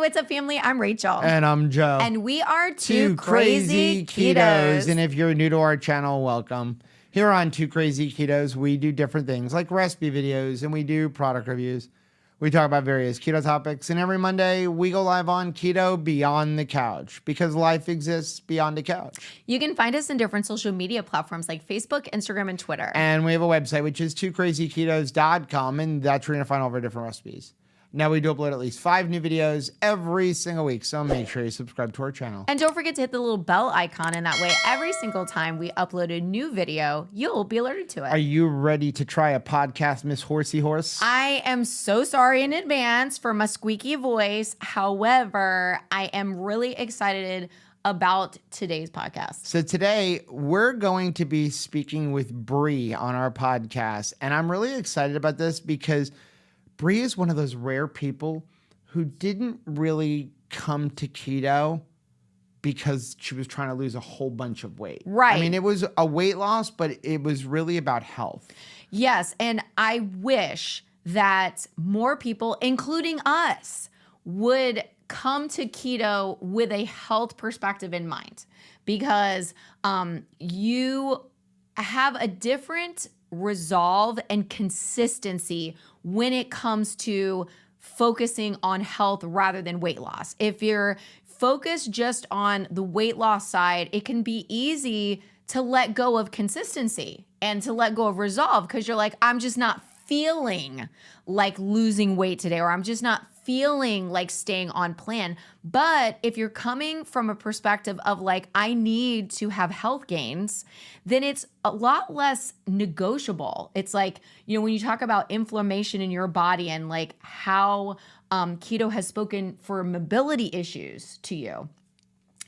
what's up, family? I'm Rachel. And I'm Joe. And we are Two Crazy Ketos. And if you're new to our channel, welcome. Here on Two Crazy Ketos, we do different things like recipe videos and we do product reviews. We talk about various keto topics, and every Monday we go live on Keto Beyond the Couch because life exists beyond the couch. You can find us in different social media platforms like Facebook, Instagram, and Twitter. And we have a website, which is twocrazyketos.com, and that's where you're going to find all of our different recipes. Now we do upload at least 5 new videos every single week, so make sure you subscribe to our channel. And don't forget to hit the little bell icon, and that way every single time we upload a new video, you'll be alerted to it. Are you ready to try a podcast, Miss Horsey Horse? I am so sorry in advance for my squeaky voice. However, I am really excited about today's podcast. So today we're going to be speaking with Bree on our podcast, and I'm really excited about this because Bree is one of those rare people who didn't really come to keto because she was trying to lose a whole bunch of weight. Right. I mean, it was a weight loss, but it was really about health. Yes, and I wish that more people, including us, would come to keto with a health perspective in mind, because you have a different resolve and consistency when it comes to focusing on health rather than weight loss. If you're focused just on the weight loss side, it can be easy to let go of consistency and to let go of resolve because you're like, I'm just not feeling like losing weight today, or I'm just not feeling like staying on plan. But if you're coming from a perspective of like, I need to have health gains, then it's a lot less negotiable. It's like, you know, when you talk about inflammation in your body and like how keto has spoken for mobility issues to you,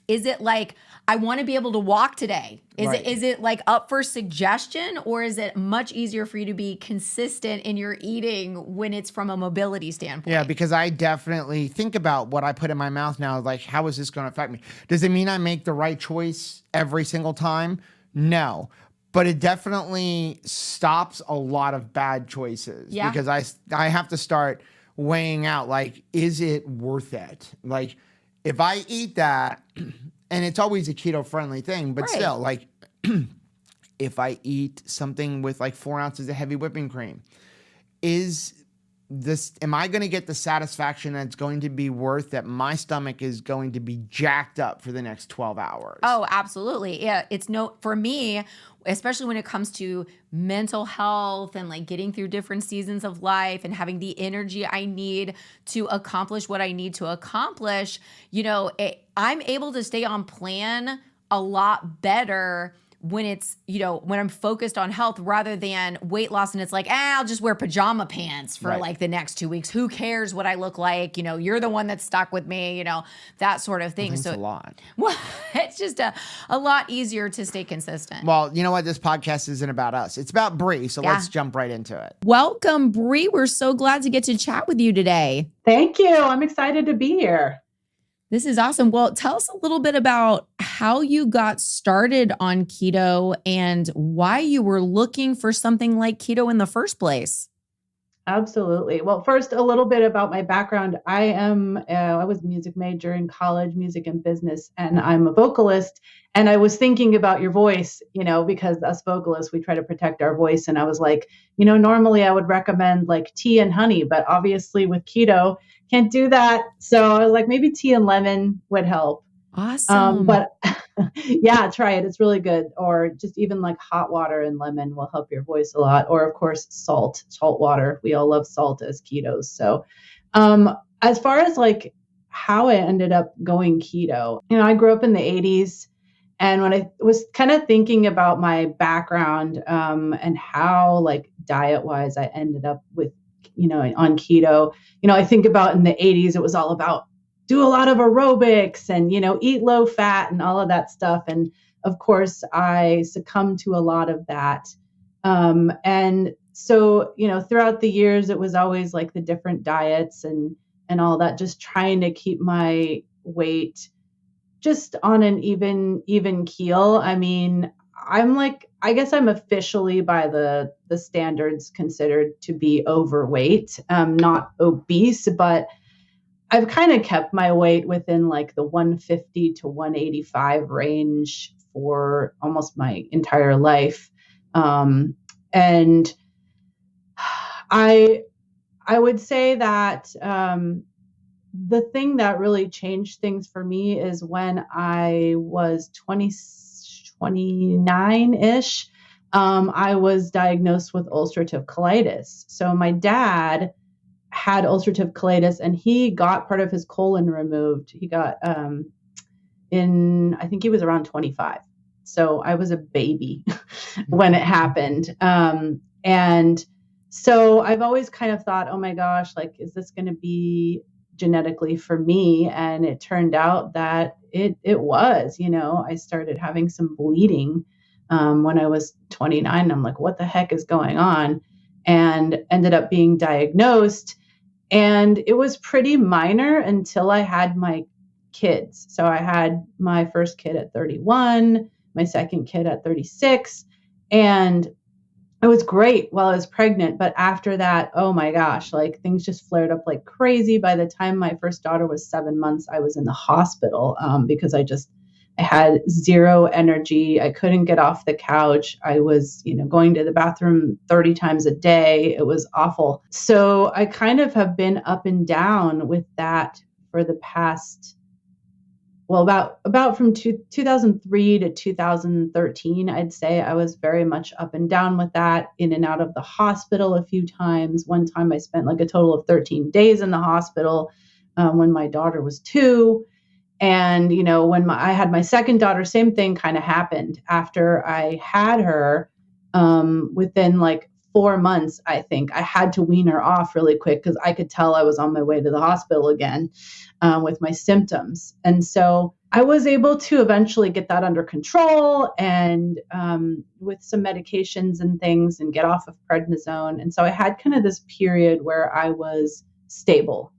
is it like, I want to be able to walk today? Is it like up for suggestion, or is it much easier for you to be consistent in your eating when it's from a mobility standpoint? Yeah, because I definitely think about what I put in my mouth now, like, how is this going to affect me? Does it mean I make the right choice every single time? No. But it definitely stops a lot of bad choices. Yeah. Because I have to start weighing out, like, is it worth it? Like, if I eat that, and it's always a keto-friendly thing, but still, like, if I eat something with like 4 ounces of heavy whipping cream, am I going to get the satisfaction that's going to be worth that my stomach is going to be jacked up for the next 12 hours? Oh, absolutely. Yeah. For me, especially when it comes to mental health and like getting through different seasons of life and having the energy I need to accomplish what I need to accomplish, you know, I'm able to stay on plan a lot better when it's, you know, when I'm focused on health rather than weight loss. And it's like, I'll just wear pajama pants for like the next 2 weeks. Who cares what I look like? You know, you're the one that's stuck with me, you know, that sort of thing. Well, so a lot. Well, it's just a lot easier to stay consistent. Well, you know what? This podcast isn't about us. It's about Bree. So let's jump right into it. Welcome, Bree. We're so glad to get to chat with you today. Thank you. I'm excited to be here. This is awesome. Well, tell us a little bit about how you got started on keto and why you were looking for something like keto in the first place. Absolutely. Well, first, a little bit about my background. I was a music major in college, music and business, and I'm a vocalist. And I was thinking about your voice, you know, because us vocalists, we try to protect our voice. And I was like, you know, normally I would recommend like tea and honey, but obviously with keto, can't do that. So I was like, maybe tea and lemon would help. Awesome. But yeah, try it. It's really good. Or just even like hot water and lemon will help your voice a lot. Or of course, salt water. We all love salt as ketos. So as far as like how I ended up going keto, you know, I grew up in the 80s. And when I was kind of thinking about my background and how like diet wise I ended up with, you know, on keto, you know, I think about in the 80s, it was all about do a lot of aerobics and, you know, eat low fat and all of that stuff. And of course, I succumbed to a lot of that. And so, you know, throughout the years, it was always like the different diets and all that, just trying to keep my weight just on an even keel. I mean, I guess I'm officially by the standards considered to be overweight, not obese, but I've kind of kept my weight within like the 150 to 185 range for almost my entire life. And I would say that the thing that really changed things for me is when I was 29-ish, I was diagnosed with ulcerative colitis. So my dad had ulcerative colitis and he got part of his colon removed. He got I think he was around 25. So I was a baby when it happened. And so I've always kind of thought, oh my gosh, like, is this going to be genetically for me? And it turned out that it was, I started having some bleeding when I was 29. I'm like, what the heck is going on? And ended up being diagnosed. And it was pretty minor until I had my kids. So I had my first kid at 31, my second kid at 36, and it was great while I was pregnant. But after that, oh my gosh, like things just flared up like crazy. By the time my first daughter was 7 months, I was in the hospital because I had zero energy. I couldn't get off the couch. I was, going to the bathroom 30 times a day. It was awful. So I kind of have been up and down with that for the past, well, about from 2003 to 2013, I'd say I was very much up and down with that, in and out of the hospital a few times. One time I spent like a total of 13 days in the hospital when my daughter was 2. And, when I had my second daughter, same thing kind of happened. After I had her, within like 4 months, I think I had to wean her off really quick because I could tell I was on my way to the hospital again with my symptoms. And so I was able to eventually get that under control and with some medications and things and get off of prednisone. And so I had kind of this period where I was stable.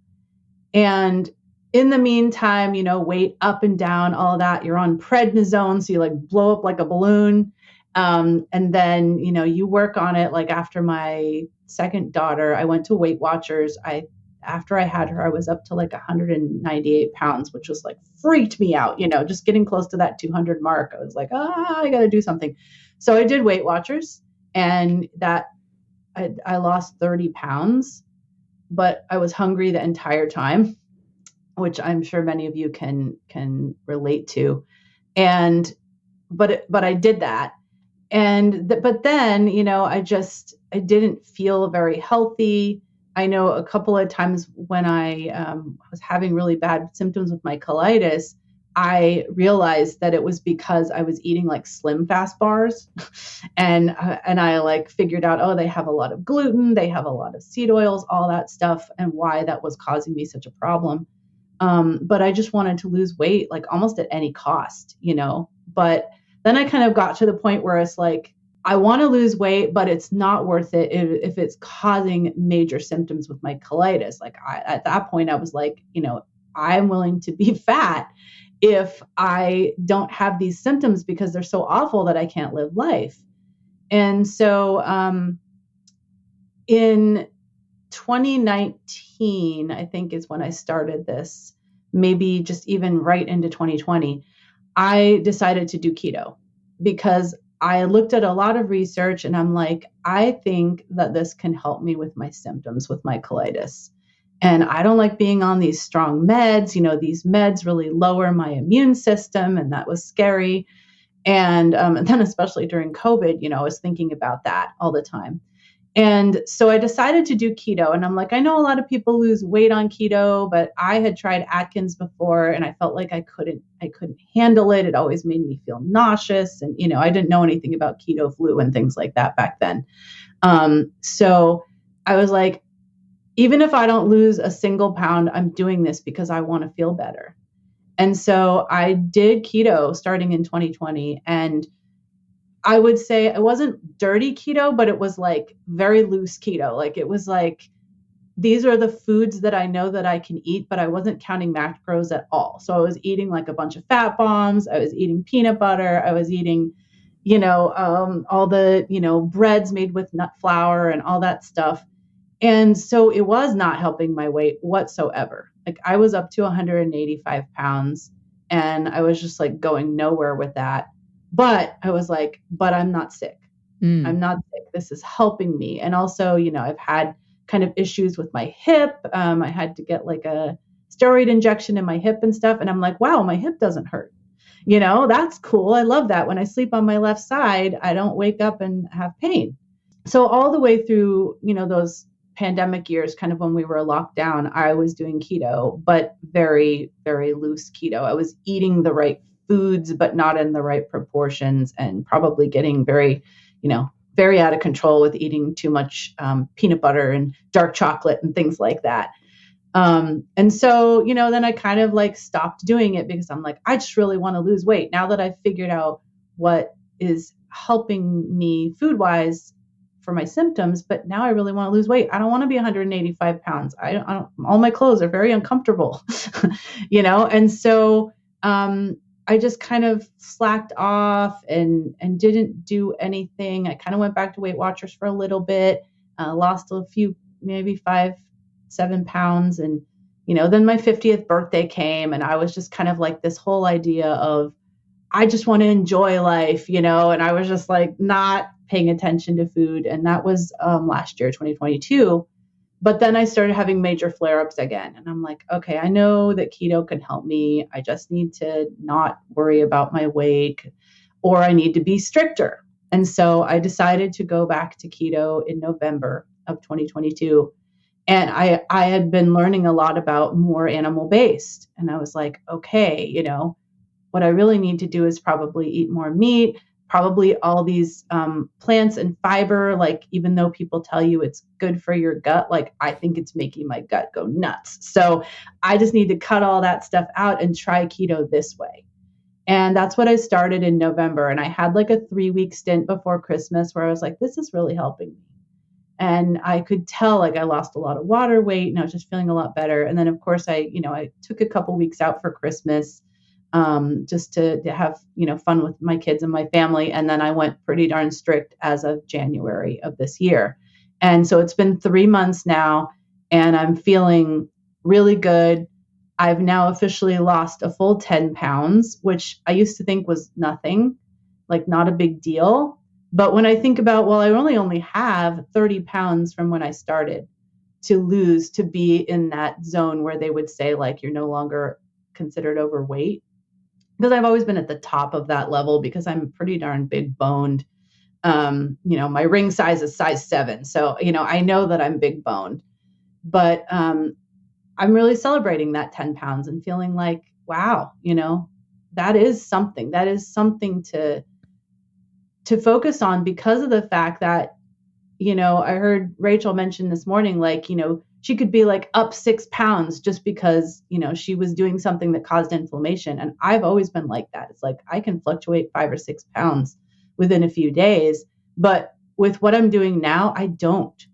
And in the meantime, weight up and down, all that, you're on prednisone. So you like blow up like a balloon. And then, you work on it. Like after my second daughter, I went to Weight Watchers. After I had her, I was up to like 198 pounds, which was like freaked me out, just getting close to that 200 mark. I was like, I got to do something. So I did Weight Watchers, and that I lost 30 pounds, but I was hungry the entire time, which I'm sure many of you can relate to. But I did that. But then, I didn't feel very healthy. I know a couple of times when I was having really bad symptoms with my colitis, I realized that it was because I was eating like Slim Fast bars. and I like figured out, oh, they have a lot of gluten, they have a lot of seed oils, all that stuff, and why that was causing me such a problem. But I just wanted to lose weight, like almost at any cost, but then I kind of got to the point where it's like, I want to lose weight, but it's not worth it if it's causing major symptoms with my colitis. Like at that point, I was like, I'm willing to be fat if I don't have these symptoms because they're so awful that I can't live life. And so in 2019, I think is when I started this, maybe just even right into 2020, I decided to do keto because I looked at a lot of research and I'm like, I think that this can help me with my symptoms with my colitis. And I don't like being on these strong meds. These meds really lower my immune system, and that was scary. And then especially during COVID, I was thinking about that all the time. And so I decided to do keto, and I'm like, I know a lot of people lose weight on keto, but I had tried Atkins before and I felt like I couldn't handle it. It always made me feel nauseous. And, I didn't know anything about keto flu and things like that back then. So I was like, even if I don't lose a single pound, I'm doing this because I want to feel better. And so I did keto starting in 2020, and I would say it wasn't dirty keto, but it was like very loose keto. Like it was like, these are the foods that I know that I can eat, but I wasn't counting macros at all. So I was eating like a bunch of fat bombs. I was eating peanut butter. I was eating, all the, breads made with nut flour and all that stuff. And so it was not helping my weight whatsoever. Like I was up to 185 pounds and I was just like going nowhere with that. But I was like, but I'm not sick. I'm not sick. This is helping me. And also, I've had kind of issues with my hip. I had to get like a steroid injection in my hip and stuff. And I'm like, wow, my hip doesn't hurt. That's cool. I love that. When I sleep on my left side, I don't wake up and have pain. So all the way through, those pandemic years, kind of when we were locked down, I was doing keto, but very, very loose keto. I was eating the right foods, but not in the right proportions, and probably getting very, very out of control with eating too much peanut butter and dark chocolate and things like that. And so, then I kind of like stopped doing it because I'm like, I just really want to lose weight now that I've figured out what is helping me food wise for my symptoms. But now I really want to lose weight. I don't want to be 185 pounds. I don't, all my clothes are very uncomfortable, And so, I just kind of slacked off and didn't do anything. I kind of went back to Weight Watchers for a little bit, lost a few, maybe 5-7 pounds. And, then my 50th birthday came and I was just kind of like this whole idea of, I just want to enjoy life, and I was just like not paying attention to food. And that was last year, 2022. But then I started having major flare-ups again. And I'm like, okay, I know that keto can help me. I just need to not worry about my weight, or I need to be stricter. And so I decided to go back to keto in November of 2022. And I had been learning a lot about more animal-based. And I was like, okay, what I really need to do is probably eat more meat, probably all these plants and fiber. Like, even though people tell you it's good for your gut, like I think it's making my gut go nuts. So I just need to cut all that stuff out and try keto this way. And that's what I started in November. And I had like a 3-week stint before Christmas where I was like, this is really helping me. And I could tell like I lost a lot of water weight and I was just feeling a lot better. And then of course I took a couple weeks out for Christmas, just to have, fun with my kids and my family. And then I went pretty darn strict as of January of this year. And so it's been 3 months now and I'm feeling really good. I've now officially lost a full 10 pounds, which I used to think was nothing, like not a big deal. But when I think about, well, I only have 30 pounds from when I started to lose, to be in that zone where they would say like, you're no longer considered overweight. Because I've always been at the top of that level because I'm pretty darn big boned. My ring size is size 7. So, I know that I'm big boned, but I'm really celebrating that 10 pounds and feeling like, wow, that is something to focus on, because of the fact that, I heard Rachel mention this morning, like, she could be like up 6 pounds just because, she was doing something that caused inflammation. And I've always been like that. It's like, I can fluctuate 5 or 6 pounds within a few days. But with what I'm doing now, I don't.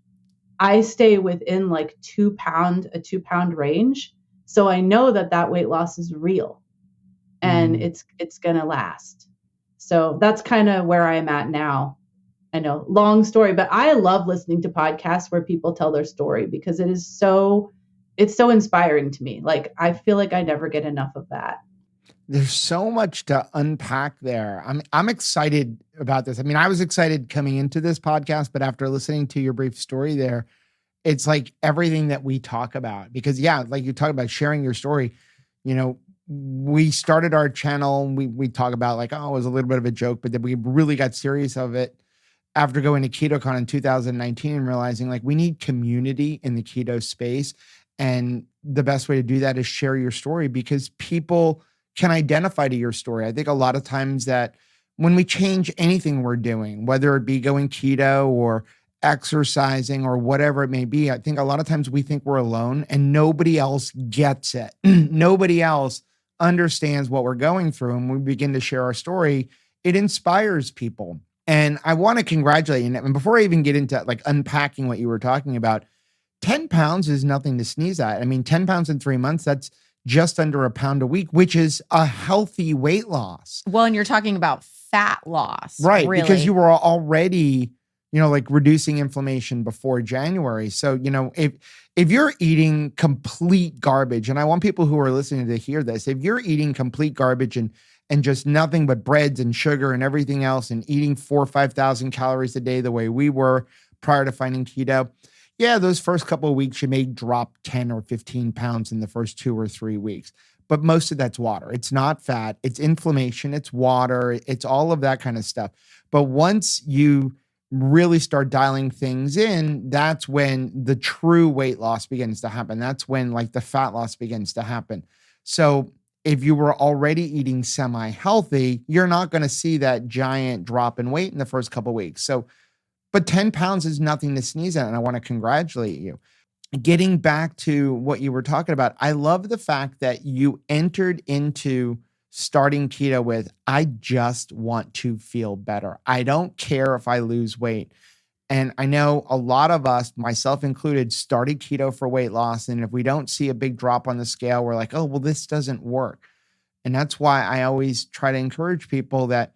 I stay within like a 2 pound range. So I know that weight loss is real and it's going to last. So that's kind of where I'm at now. I know, long story, but I love listening to podcasts where people tell their story because it's so inspiring to me. Like, I feel like I never get enough of that. There's so much to unpack there. I'm excited about this. I mean, I was excited coming into this podcast, but after listening to your brief story there, it's like everything that we talk about, because like you talk about sharing your story, we started our channel and we talk about like, oh, it was a little bit of a joke, but then we really got serious of it after going to KetoCon in 2019 and realizing like we need community in the keto space. And the best way to do that is share your story, because people can identify to your story. I think a lot of times that when we change anything we're doing, whether it be going keto or exercising or whatever it may be, I think a lot of times we think we're alone and nobody else gets it. Nobody else understands what we're going through. And when we begin to share our story, it inspires people. And I want to congratulate you. And before I even get into like unpacking what you were talking about, 10 pounds is nothing to sneeze at. I mean, 10 pounds in 3 months, that's just under a pound a week, which is a healthy weight loss. Well, and you're talking about fat loss. Right. Really. Because you were already like reducing inflammation before January. So, if you're eating complete garbage, and I want people who are listening to hear this, if you're eating complete garbage and just nothing but breads and sugar and everything else and eating 4,000 or 5,000 calories a day the way we were prior to finding keto, yeah, those first couple of weeks, you may drop 10 or 15 pounds in the first 2 or 3 weeks. But most of that's water. It's not fat. It's inflammation. It's water. It's all of that kind of stuff. But once you really start dialing things in, that's when the true weight loss begins to happen. That's when like the fat loss begins to happen. So if you were already eating semi-healthy, you're not going to see that giant drop in weight in the first couple of weeks. So, but 10 pounds is nothing to sneeze at. And I want to congratulate you. Getting back to what you were talking about, I love the fact that you entered into starting keto with, I just want to feel better. I don't care if I lose weight. And I know a lot of us, myself included, started keto for weight loss. And if we don't see a big drop on the scale, we're like, oh, well, this doesn't work. And that's why I always try to encourage people that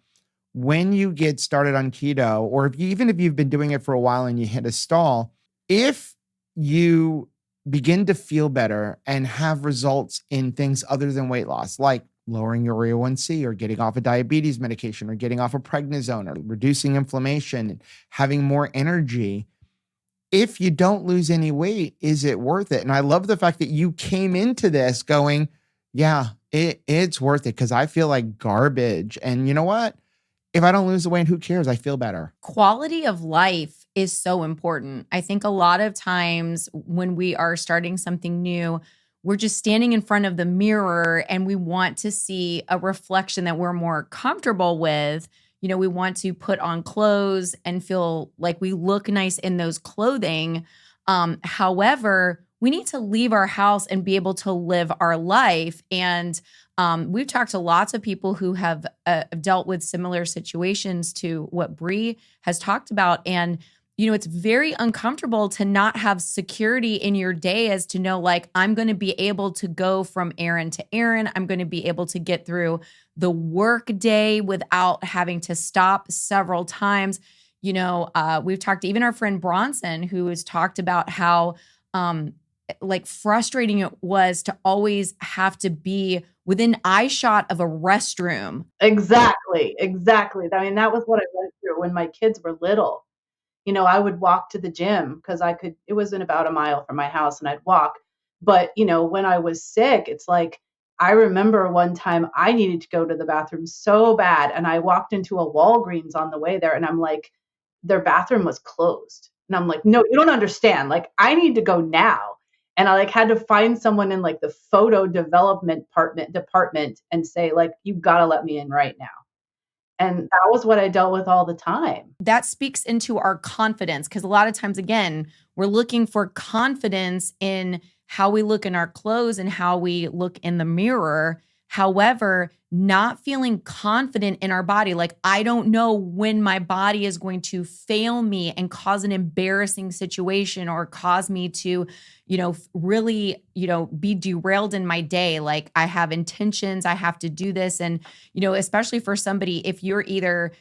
when you get started on keto, or even if you've been doing it for a while and you hit a stall, if you begin to feel better and have results in things other than weight loss, like lowering your A1C or getting off a diabetes medication or getting off a prednisone or reducing inflammation and having more energy, if you don't lose any weight, is it worth it? And I love the fact that you came into this going, yeah, it's worth it because I feel like garbage. And you know what? If I don't lose the weight, who cares? I feel better. Quality of life is so important. I think a lot of times when we are starting something new, we're just standing in front of the mirror and we want to see a reflection that we're more comfortable with. We want to put on clothes and feel like we look nice in those clothing. However, we need to leave our house and be able to live our life. And we've talked to lots of people who have dealt with similar situations to what Bree has talked about. And it's very uncomfortable to not have security in your day as to know, like, I'm going to be able to go from errand to errand. I'm going to be able to get through the work day without having to stop several times. We've talked to even our friend Bronson, who has talked about how like frustrating it was to always have to be within eyeshot of a restroom. Exactly. I mean, that was what I went through when my kids were little. I would walk to the gym because it wasn't about a mile from my house and I'd walk. But, when I was sick, it's like, I remember one time I needed to go to the bathroom so bad. And I walked into a Walgreens on the way there and I'm like, their bathroom was closed. And I'm like, no, you don't understand. Like, I need to go now. And I had to find someone in the photo development department and say, you got to let me in right now. And that was what I dealt with all the time. That speaks into our confidence because a lot of times, again, we're looking for confidence in how we look in our clothes and how we look in the mirror. However, not feeling confident in our body, like I don't know when my body is going to fail me and cause an embarrassing situation or cause me to, really, be derailed in my day. Like I have intentions, I have to do this. And, especially for somebody, if you're either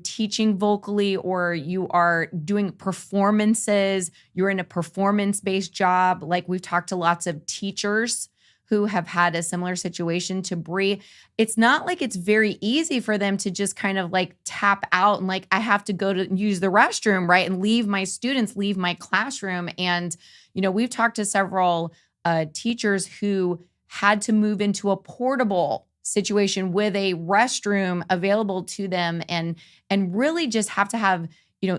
teaching vocally or you are doing performances, you're in a performance-based job. Like we've talked to lots of teachers who have had a similar situation to Bree. It's not like it's very easy for them to just kind of tap out and I have to go to use the restroom, right? And leave my students, leave my classroom. And, we've talked to several teachers who had to move into a portable situation with a restroom available to them and really just have to have,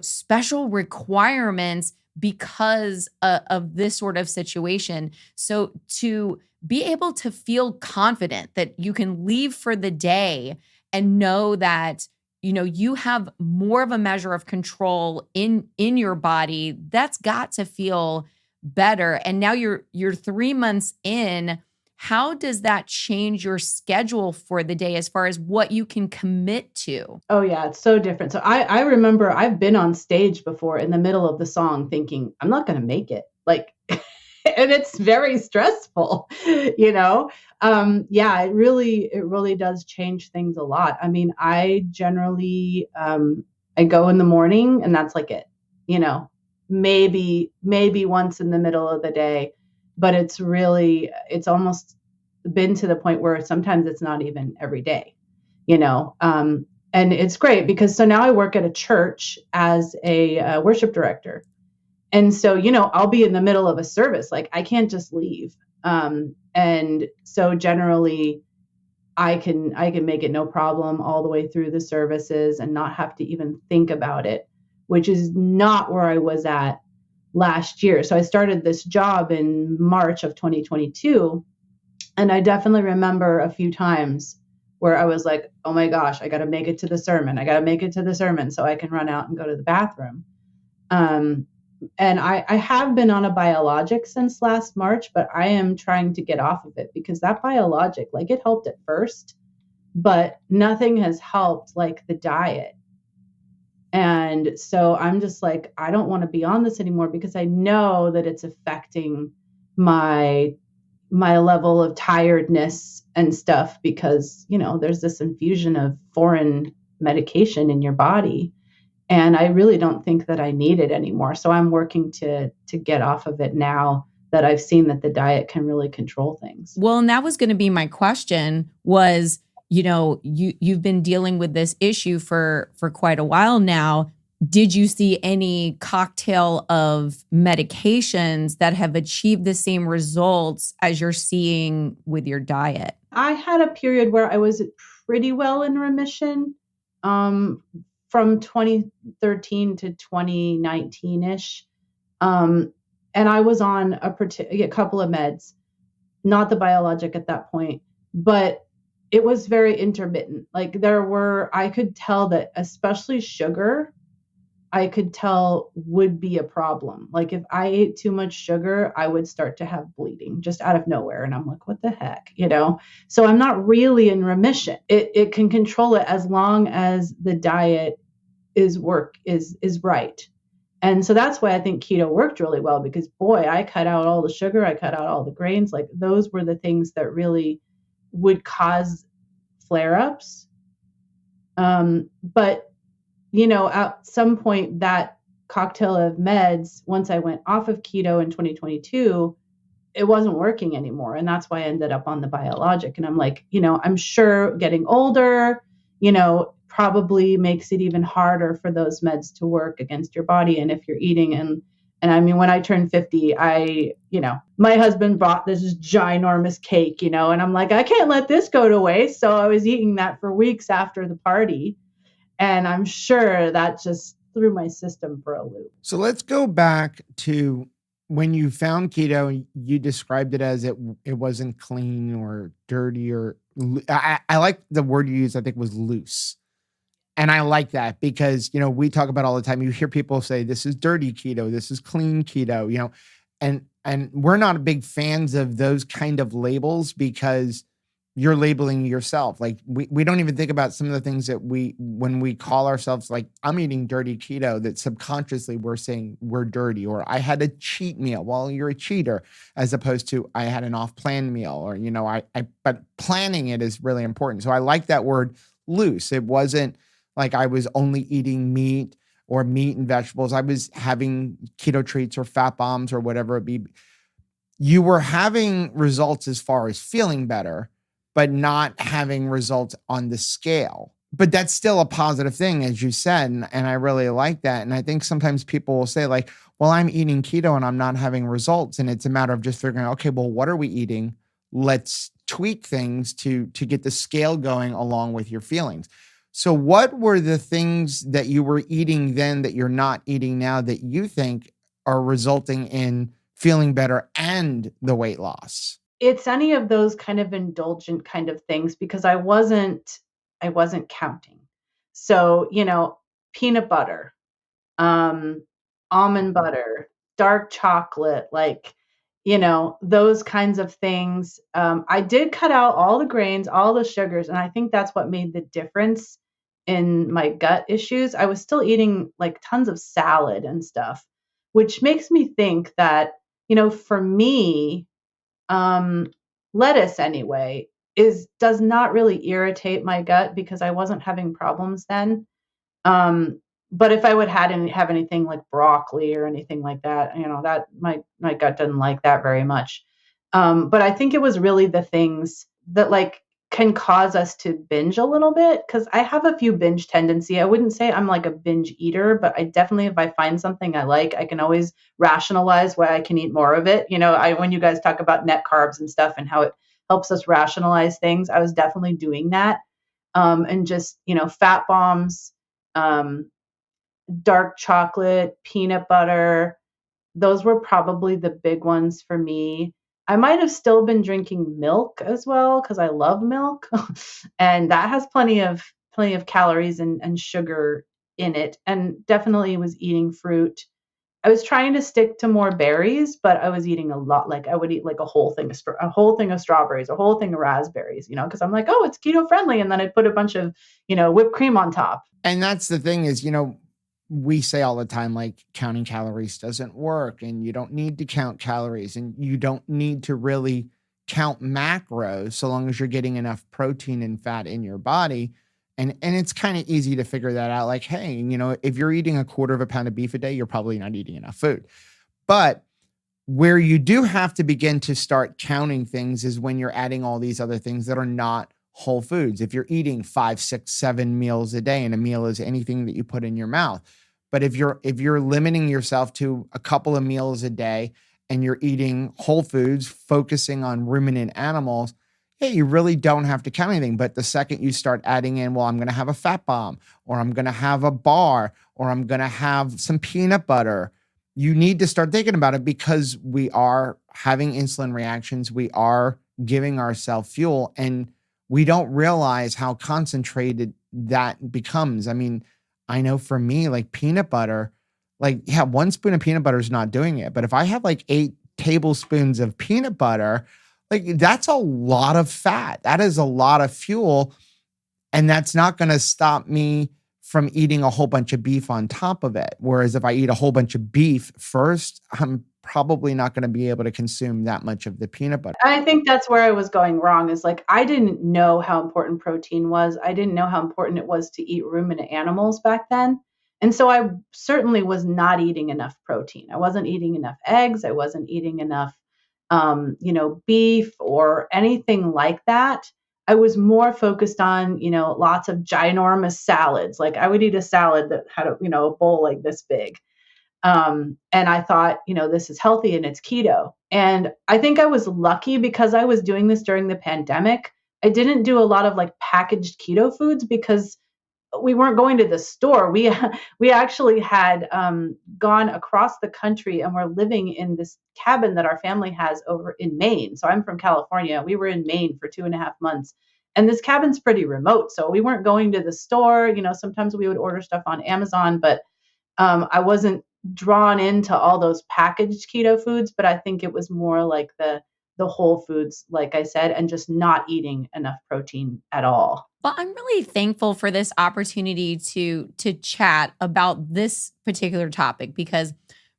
special requirements because of this sort of situation. So to be able to feel confident that you can leave for the day and know that, you have more of a measure of control in your body, that's got to feel better. And now you're 3 months in. How does that change your schedule for the day as far as what you can commit to? Oh yeah, it's so different. So I remember I've been on stage before in the middle of the song thinking, I'm not going to make it. And it's very stressful, Yeah, it really does change things a lot. I mean, I generally, I go in the morning and that's it. maybe once in the middle of the day, but it's almost been to the point where sometimes it's not even every day, and it's great because so now I work at a church as a worship director. And so, I'll be in the middle of a service, like I can't just leave. And so generally I can make it no problem all the way through the services and not have to even think about it, which is not where I was at last year. So I started this job in March of 2022. And I definitely remember a few times where I was like, oh my gosh, I got to make it to the sermon. I got to make it to the sermon so I can run out and go to the bathroom. And I have been on a biologic since last March, but I am trying to get off of it because that biologic, like it helped at first, but nothing has helped like the diet. And so I'm just like, I don't want to be on this anymore because I know that it's affecting my level of tiredness and stuff because, there's this infusion of foreign medication in your body. And I really don't think that I need it anymore. So I'm working to get off of it now that I've seen that the diet can really control things. Well, and that was going to be my question was, you've been dealing with this issue for quite a while now. Did you see any cocktail of medications that have achieved the same results as you're seeing with your diet? I had a period where I was pretty well in remission. From 2013 to 2019-ish. And I was on a couple of meds, not the biologic at that point, but it was very intermittent. Like I could tell that especially sugar, I could tell would be a problem. Like if I ate too much sugar, I would start to have bleeding just out of nowhere. And I'm like, what the heck, So I'm not really in remission. It can control it as long as the diet is right. And so that's why I think keto worked really well because boy, I cut out all the sugar, I cut out all the grains. Like those were the things that really would cause flare-ups. But at some point that cocktail of meds, once I went off of keto in 2022, it wasn't working anymore. And that's why I ended up on the biologic. And I'm like, I'm sure getting older, probably makes it even harder for those meds to work against your body. And if you're eating and I mean, when I turned 50, my husband brought this ginormous cake, and I'm like, I can't let this go to waste. So I was eating that for weeks after the party. And I'm sure that just threw my system for a loop. So let's go back to when you found keto. You described it as it wasn't clean or dirty or I like the word you used. I think was loose. And I like that because, we talk about all the time. You hear people say, this is dirty keto, this is clean keto, and we're not big fans of those kind of labels because you're labeling yourself. Like we don't even think about some of the things that when we call ourselves like, I'm eating dirty keto, that subconsciously we're saying we're dirty, or I had a cheat meal. Well, you're a cheater, as opposed to I had an off-plan meal, or, but planning it is really important. So I like that word loose. It wasn't like I was only eating meat or meat and vegetables. I was having keto treats or fat bombs or whatever it be. You were having results as far as feeling better, but not having results on the scale. But that's still a positive thing, as you said. And I really like that. And I think sometimes people will say like, well, I'm eating keto and I'm not having results. And it's a matter of just figuring out, okay, well, what are we eating? Let's tweak things to get the scale going along with your feelings. So what were the things that you were eating then that you're not eating now that you think are resulting in feeling better and the weight loss? It's any of those kind of indulgent kind of things because I wasn't counting. So, peanut butter, almond butter, dark chocolate, like, those kinds of things. I did cut out all the grains, all the sugars, and I think that's what made the difference in my gut issues. I was still eating like tons of salad and stuff, which makes me think that, for me, lettuce anyway does not really irritate my gut because I wasn't having problems then. But if I would have anything like broccoli or anything like that, that my gut doesn't like that very much. But I think it was really the things that like can cause us to binge a little bit, because I have a few binge tendency. I wouldn't say I'm like a binge eater, but I definitely, if I find something I like, I can always rationalize why I can eat more of it. When you guys talk about net carbs and stuff and how it helps us rationalize things, I was definitely doing that. And just, fat bombs, um, dark chocolate, peanut butter. Those were probably the big ones for me. I might have still been drinking milk as well because I love milk, and that has plenty of calories and sugar in it. And definitely was eating fruit. I was trying to stick to more berries, but I was eating a lot. Like I would eat like a whole thing of strawberries, a whole thing of raspberries, because I'm like, oh, it's keto friendly, and then I'd put a bunch of whipped cream on top. And that's the thing is, we say all the time, like counting calories doesn't work and you don't need to count calories and you don't need to really count macros so long as you're getting enough protein and fat in your body. And it's kind of easy to figure that out. Like, hey, if you're eating a quarter of a pound of beef a day, you're probably not eating enough food. But where you do have to begin to start counting things is when you're adding all these other things that are not whole foods. If you're eating 5, 6, 7 meals a day, and a meal is anything that you put in your mouth. But if you're limiting yourself to a couple of meals a day and you're eating whole foods, focusing on ruminant animals, yeah, you really don't have to count anything. But the second you start adding in, well, I'm going to have a fat bomb, or I'm going to have a bar, or I'm going to have some peanut butter, you need to start thinking about it, because we are having insulin reactions. We are giving ourselves fuel, and we don't realize how concentrated that becomes. I mean, I know for me, like peanut butter, like, yeah, 1 spoon of peanut butter is not doing it. But if I have like 8 tablespoons of peanut butter, like that's a lot of fat. That is a lot of fuel. And that's not going to stop me from eating a whole bunch of beef on top of it. Whereas if I eat a whole bunch of beef first, I'm probably not going to be able to consume that much of the peanut butter. I think that's where I was going wrong, is like I didn't know how important protein was. I didn't know how important it was to eat ruminant animals back then. And so I certainly was not eating enough protein. I wasn't eating enough eggs. I wasn't eating enough beef or anything like that. I was more focused on, lots of ginormous salads. Like I would eat a salad that had a bowl like this big. And I thought, this is healthy and it's keto. And I think I was lucky because I was doing this during the pandemic. I didn't do a lot of like packaged keto foods because we weren't going to the store. We actually had gone across the country and were living in this cabin that our family has over in Maine. So I'm from California. We were in Maine for 2.5 months. And this cabin's pretty remote. So we weren't going to the store. Sometimes we would order stuff on Amazon, but I wasn't drawn into all those packaged keto foods, but I think it was more like the whole foods, like I said, and just not eating enough protein at all. Well, I'm really thankful for this opportunity to chat about this particular topic, because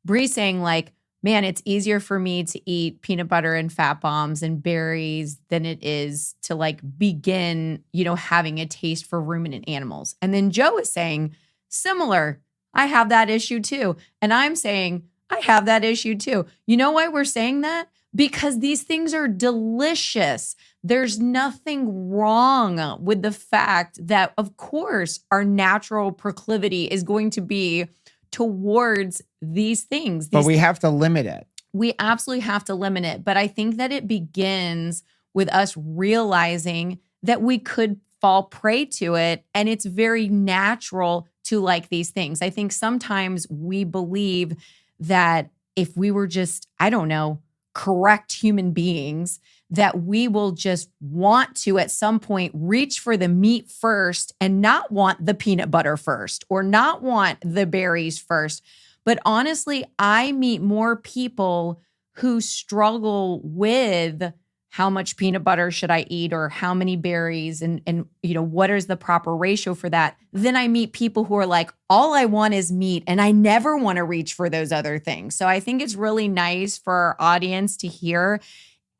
Bree's saying like, man, it's easier for me to eat peanut butter and fat bombs and berries than it is to like begin, having a taste for ruminant animals. And then Joe is saying similar, I have that issue too. And I'm saying I have that issue too. You know why we're saying that? Because these things are delicious. There's nothing wrong with the fact that, of course, our natural proclivity is going to be towards these things. But we have to limit it. We absolutely have to limit it. But I think that it begins with us realizing that we could fall prey to it, and it's very natural to like these things. I think sometimes we believe that if we were just, I don't know, correct human beings, that we will just want to at some point reach for the meat first and not want the peanut butter first or not want the berries first. But honestly, I meet more people who struggle with how much peanut butter should I eat or how many berries and what is the proper ratio for that. Then I meet people who are like, all I want is meat and I never want to reach for those other things. So I think it's really nice for our audience to hear,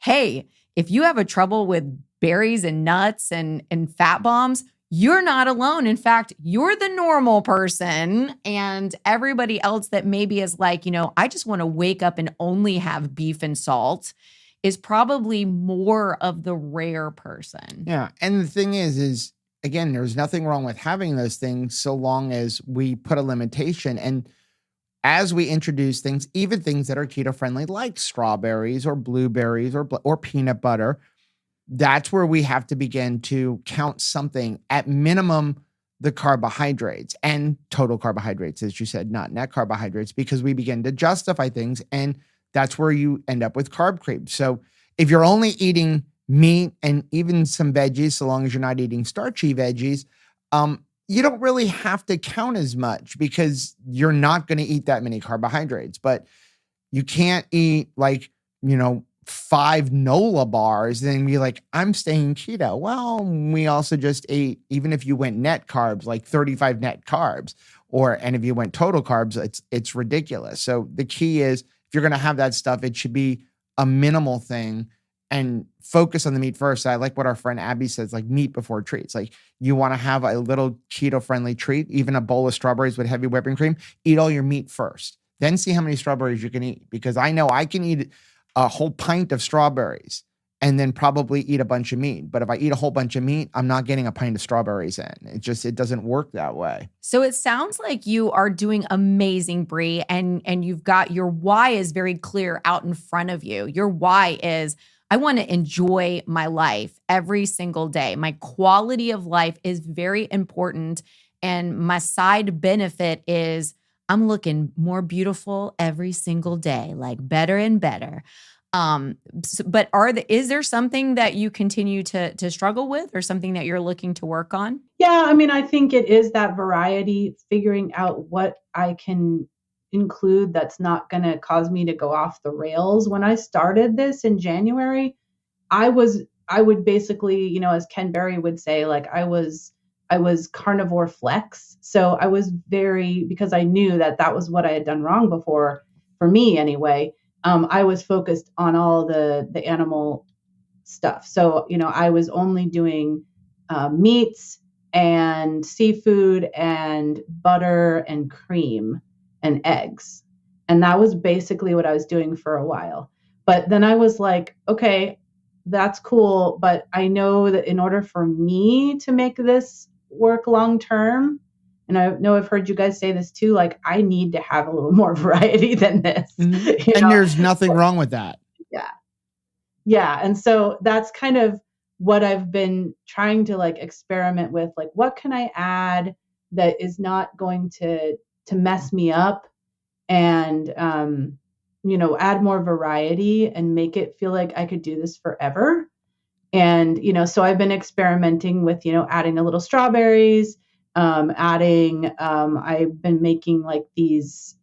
hey, if you have a trouble with berries and nuts and fat bombs, you're not alone. In fact, you're the normal person, and everybody else that maybe is like, I just want to wake up and only have beef and salt is probably more of the rare person. Yeah. And the thing is again, there's nothing wrong with having those things so long as we put a limitation. And as we introduce things, even things that are keto friendly, like strawberries or blueberries or peanut butter, that's where we have to begin to count something, at minimum, the carbohydrates and total carbohydrates, as you said, not net carbohydrates, because we begin to justify things. And that's where you end up with carb creep. So if you're only eating meat and even some veggies, so long as you're not eating starchy veggies, you don't really have to count as much because you're not going to eat that many carbohydrates. But you can't eat 5 NOLA bars and then be like, I'm staying keto. Well, we also just ate, even if you went net carbs, like 35 net carbs, and if you went total carbs, it's ridiculous. So the key is, if you're going to have that stuff, it should be a minimal thing and focus on the meat first. I like what our friend Abby says, like meat before treats. Like, you want to have a little keto friendly treat, even a bowl of strawberries with heavy whipping cream, eat all your meat first, then see how many strawberries you can eat. Because I know I can eat a whole pint of strawberries and then probably eat a bunch of meat. But if I eat a whole bunch of meat, I'm not getting a pint of strawberries in. It doesn't work that way. So it sounds like you are doing amazing, Bree, and you've got your why is very clear out in front of you. Your why is, I want to enjoy my life every single day. My quality of life is very important. And my side benefit is I'm looking more beautiful every single day, like better and better. But is there something that you continue to struggle with, or something that you're looking to work on? Yeah, I mean, I think it is that variety, figuring out what I can include that's not going to cause me to go off the rails. When I started this in January, I would basically, as Ken Berry would say, like I was carnivore flex. So I was because I knew that was what I had done wrong before, for me anyway. I was focused on all the animal stuff. So, I was only doing meats and seafood and butter and cream and eggs. And that was basically what I was doing for a while. But then I was like, okay, that's cool. But I know that in order for me to make this work long term, and I know I've heard you guys say this too, like I need to have a little more variety than this. Mm-hmm. And there's nothing wrong with that. Yeah. Yeah. And so that's kind of what I've been trying to experiment with. Like, what can I add that is not going to mess me up, and, add more variety and make it feel like I could do this forever. And, so I've been experimenting with, adding a little strawberries, I've been making these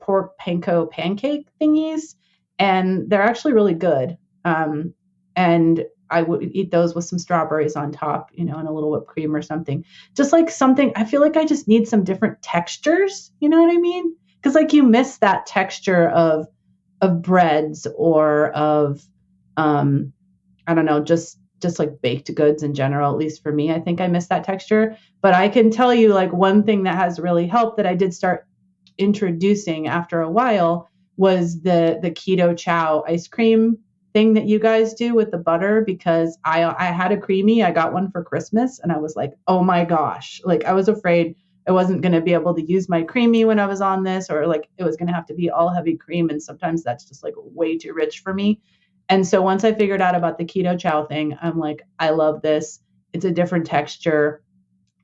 pork panko pancake thingies, and they're actually really good. And I would eat those with some strawberries on top, and a little whipped cream or something. Just something, I feel like I just need some different textures. You know what I mean? Because you miss that texture of breads or of, I don't know, just baked goods in general. At least for me, I think I miss that texture. But I can tell you one thing that has really helped that I did start introducing after a while was the keto chow ice cream thing that you guys do with the butter, because I had a creamy, I got one for Christmas, and I was like, oh my gosh, I was afraid I wasn't going to be able to use my creamy when I was on this, or it was going to have to be all heavy cream. And sometimes that's just way too rich for me. And so once I figured out about the keto chow thing, I'm like, I love this. It's a different texture.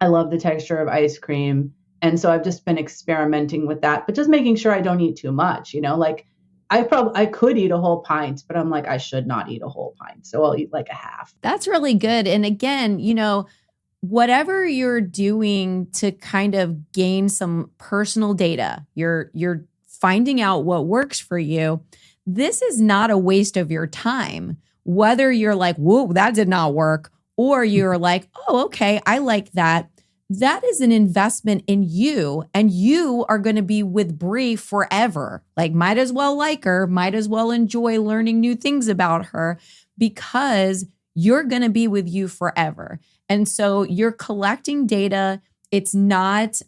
I love the texture of ice cream. And so I've just been experimenting with that, but just making sure I don't eat too much, I could eat a whole pint, but I'm like, I should not eat a whole pint. So I'll eat a half. That's really good. And again, whatever you're doing to kind of gain some personal data, you're finding out what works for you. This is not a waste of your time, whether you're like, whoa, that did not work, or you're like, oh, okay, I like that. That is an investment in you, and you are going to be with Bree forever. Might as well like her, might as well enjoy learning new things about her, because you're going to be with you forever. And so you're collecting data. It's not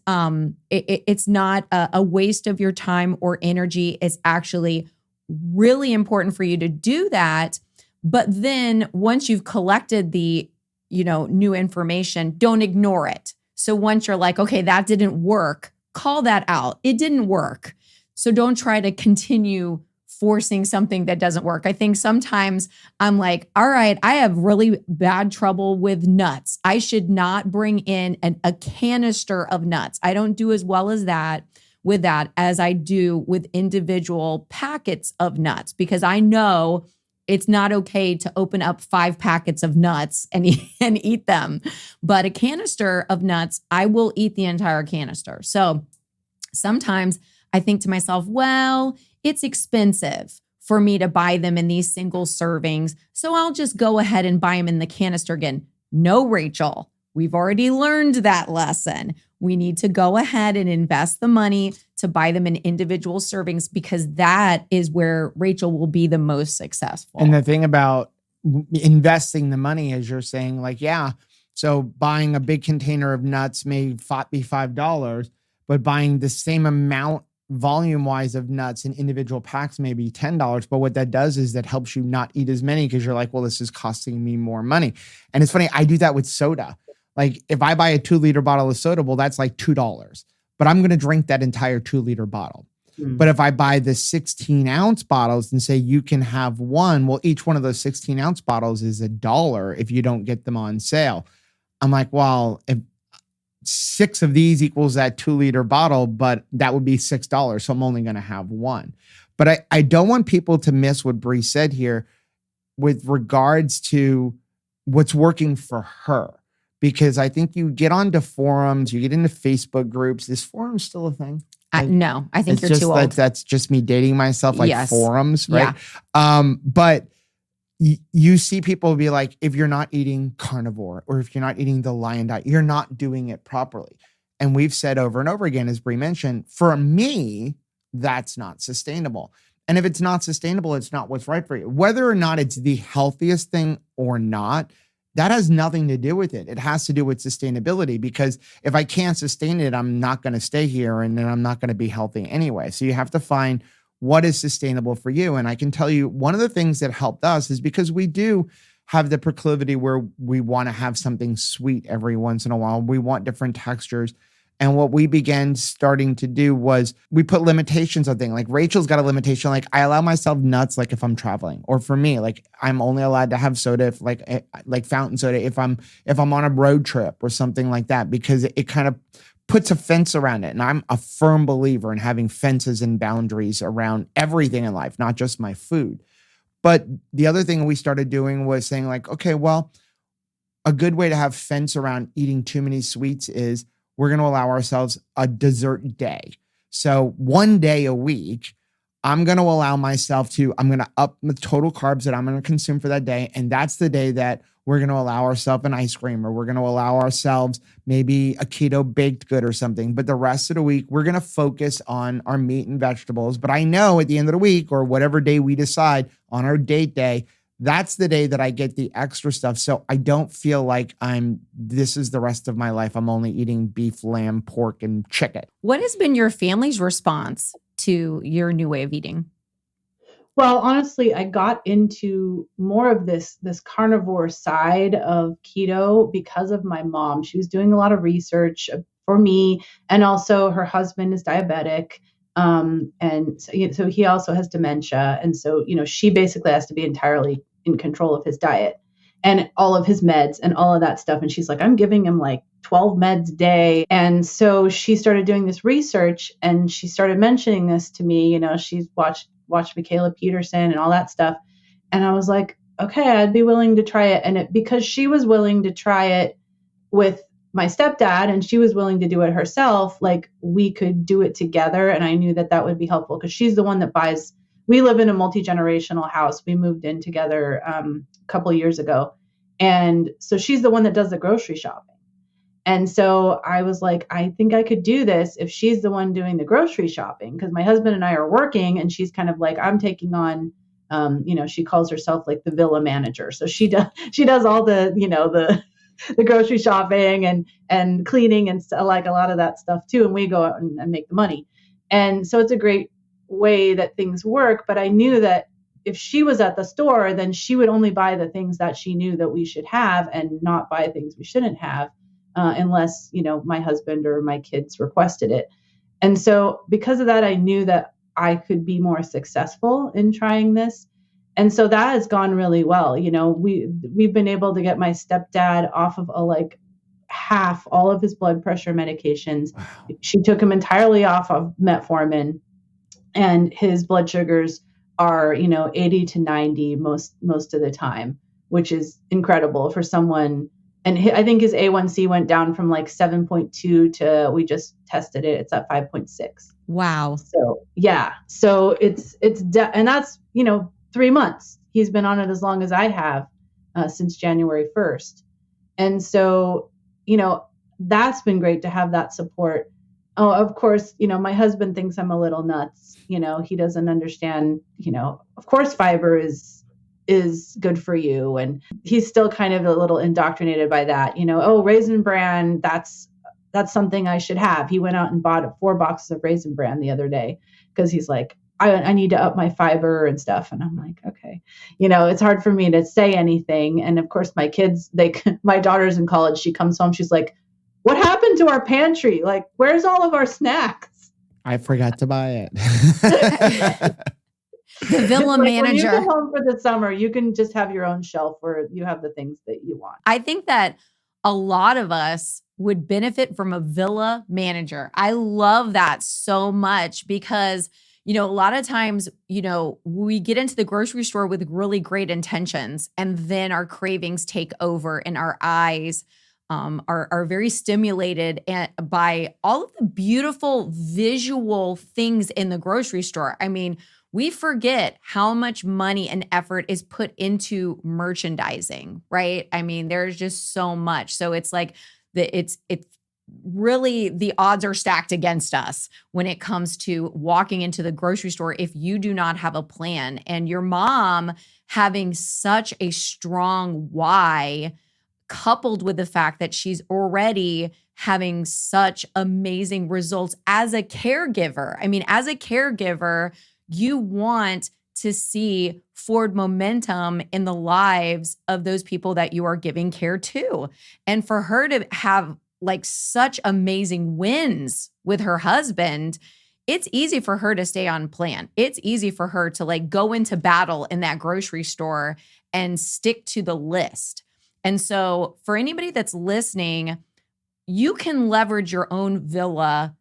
it's not a waste of your time or energy. It's actually really important for you to do that. But then once you've collected the, new information, don't ignore it. So once you're like, okay, that didn't work, call that out. It didn't work. So don't try to continue forcing something that doesn't work. I think sometimes I'm like, all right, I have really bad trouble with nuts. I should not bring in a canister of nuts. I don't do as well as that with that as I do with individual packets of nuts, because I know it's not okay to open up 5 packets of nuts and eat them. But a canister of nuts, I will eat the entire canister. So sometimes I think to myself, well, it's expensive for me to buy them in these single servings, so I'll just go ahead and buy them in the canister again. No, Rachel, we've already learned that lesson. We need to go ahead and invest the money to buy them in individual servings, because that is where Rachel will be the most successful. And the thing about investing the money is you're saying like, yeah, so buying a big container of nuts may be $5, but buying the same amount volume wise of nuts in individual packs may be $10. But what that does is that helps you not eat as many, because you're like, well, this is costing me more money. And it's funny, I do that with soda. Like if I buy a 2-liter bottle of soda, well, that's like $2, but I'm going to drink that entire 2-liter bottle. But if I buy the 16-ounce bottles and say you can have one, well, each one of those 16-ounce bottles is $1 if you don't get them on sale. I'm like, well, if 6 of these equals that 2-liter bottle, but that would be $6. So I'm only going to have one. But I don't want people to miss what Bree said here with regards to what's working for her. Because I think you get onto forums, you get into Facebook groups. Is forums still a thing? No, I think you're too old. That's just me dating myself, like Yes. forums, right? Yeah. But you see people be like, if you're not eating carnivore or if you're not eating the lion diet, you're not doing it properly. And we've said over and over again, as Bree mentioned, for me, that's not sustainable. And if it's not sustainable, it's not what's right for you. Whether or not it's the healthiest thing or not, that has nothing to do with it. It has to do with sustainability, because if I can't sustain it, I'm not going to stay here and then I'm not going to be healthy anyway. So you have to find what is sustainable for you. And I can tell you one of the things that helped us is because we do have the proclivity where we want to have something sweet every once in a while. We want different textures. And what we began starting to do was we put limitations on things. Like Rachel's got a limitation. Like I allow myself nuts, like if I'm traveling, or for me, like I'm only allowed to have soda, if like fountain soda, if I'm on a road trip or something like that, because it kind of puts a fence around it. And I'm a firm believer in having fences and boundaries around everything in life, not just my food. But the other thing we started doing was saying like, okay, well, a good way to have fence around eating too many sweets is we're going to allow ourselves a dessert day. So one day a week, I'm going to allow myself I'm going to up the total carbs that I'm going to consume for that day. And that's the day that we're going to allow ourselves an ice cream, or we're going to allow ourselves maybe a keto baked good or something. But the rest of the week, we're going to focus on our meat and vegetables. But I know at the end of the week, or whatever day we decide on our date day, that's the day that I get the extra stuff. So I don't feel like this is the rest of my life. I'm only eating beef, lamb, pork, and chicken. What has been your family's response to your new way of eating? Well, honestly, I got into more of this carnivore side of keto because of my mom. She was doing a lot of research for me, and also her husband is diabetic. And so he also has dementia. And so, she basically has to be entirely in control of his diet and all of his meds and all of that stuff. And she's like, I'm giving him like 12 meds a day. And so she started doing this research and she started mentioning this to me. She's watched Michaela Peterson and all that stuff. And I was like, okay, I'd be willing to try it. And because she was willing to try it with my stepdad and she was willing to do it herself, like we could do it together. And I knew that would be helpful because she's the one that buys. We live in a multi-generational house. We moved in together a couple of years ago. And so she's the one that does the grocery shopping. And so I was like, I think I could do this if she's the one doing the grocery shopping, because my husband and I are working and she's kind of like, I'm taking on She calls herself like the villa manager. So she does all the, the grocery shopping and cleaning and like a lot of that stuff too. And we go out and make the money. And so it's a great way that things work. But I knew that if she was at the store, then she would only buy the things that she knew that we should have and not buy things we shouldn't have, unless, my husband or my kids requested it. And so because of that, I knew that I could be more successful in trying this. And so that has gone really well. We've been able to get my stepdad off of half all of his blood pressure medications. Wow. She took him entirely off of metformin, and his blood sugars are, 80 to 90 most of the time, which is incredible for someone. And I think his A1C went down from like 7.2 to, we just tested it, it's at 5.6. Wow. So yeah, so and that's, 3 months. He's been on it as long as I have, since January 1st. And so, that's been great to have that support. Oh, of course, my husband thinks I'm a little nuts. He doesn't understand, of course, fiber is good for you. And he's still kind of a little indoctrinated by that, Raisin Bran, that's something I should have. He went out and bought 4 boxes of Raisin Bran the other day because he's like, I need to up my fiber and stuff. And I'm like, okay, it's hard for me to say anything. And of course, my kids, my daughter's in college. She comes home. She's like, what happened to our pantry? Like, where's all of our snacks? I forgot to buy it. The villa manager. When you come home for the summer, you can just have your own shelf where you have the things that you want. I think that a lot of us would benefit from a villa manager. I love that so much because, a lot of times, we get into the grocery store with really great intentions and then our cravings take over and our eyes are very stimulated by all of the beautiful visual things in the grocery store. I mean, we forget how much money and effort is put into merchandising, right? I mean, there's just so much. So it's like it's really the odds are stacked against us when it comes to walking into the grocery store if you do not have a plan. And your mom having such a strong why, coupled with the fact that she's already having such amazing results as a caregiver. I mean, as a caregiver, you want to see forward momentum in the lives of those people that you are giving care to. And for her to have like such amazing wins with her husband, it's easy for her to stay on plan. It's easy for her to like go into battle in that grocery store and stick to the list. And so for anybody that's listening, you can leverage your own villa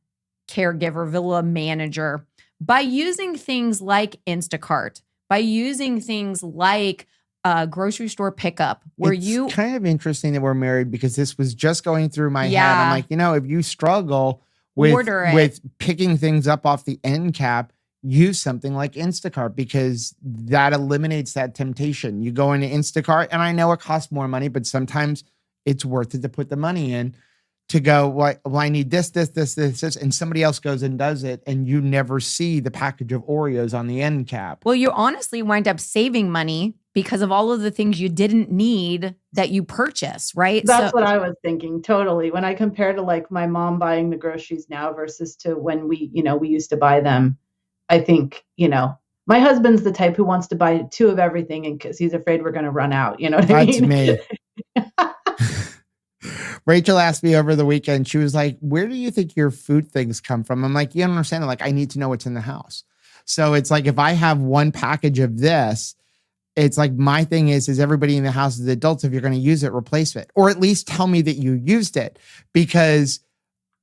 caregiver, villa manager by using things like Instacart, by using things like grocery store pickup, where it's kind of interesting that we're married because this was just going through my head. I'm like, if you struggle with picking things up off the end cap, use something like Instacart because that eliminates that temptation. You go into Instacart, and I know it costs more money, but sometimes it's worth it to put the money in to go, well, I need this, and somebody else goes and does it, and you never see the package of Oreos on the end cap. Well, you honestly wind up saving money because of all of the things you didn't need that you purchase, right? That's what I was thinking, totally. When I compare to like my mom buying the groceries now versus to when we used to buy them, I think, my husband's the type who wants to buy 2 of everything and because he's afraid we're going to run out. You know what I mean? That's me. Rachel asked me over the weekend, she was like, where do you think your food things come from? I'm like, you don't understand. Like, I need to know what's in the house. So it's like, if I have one package of this, it's like, my thing is everybody in the house is adults. If you're going to use it, replace it, or at least tell me that you used it, because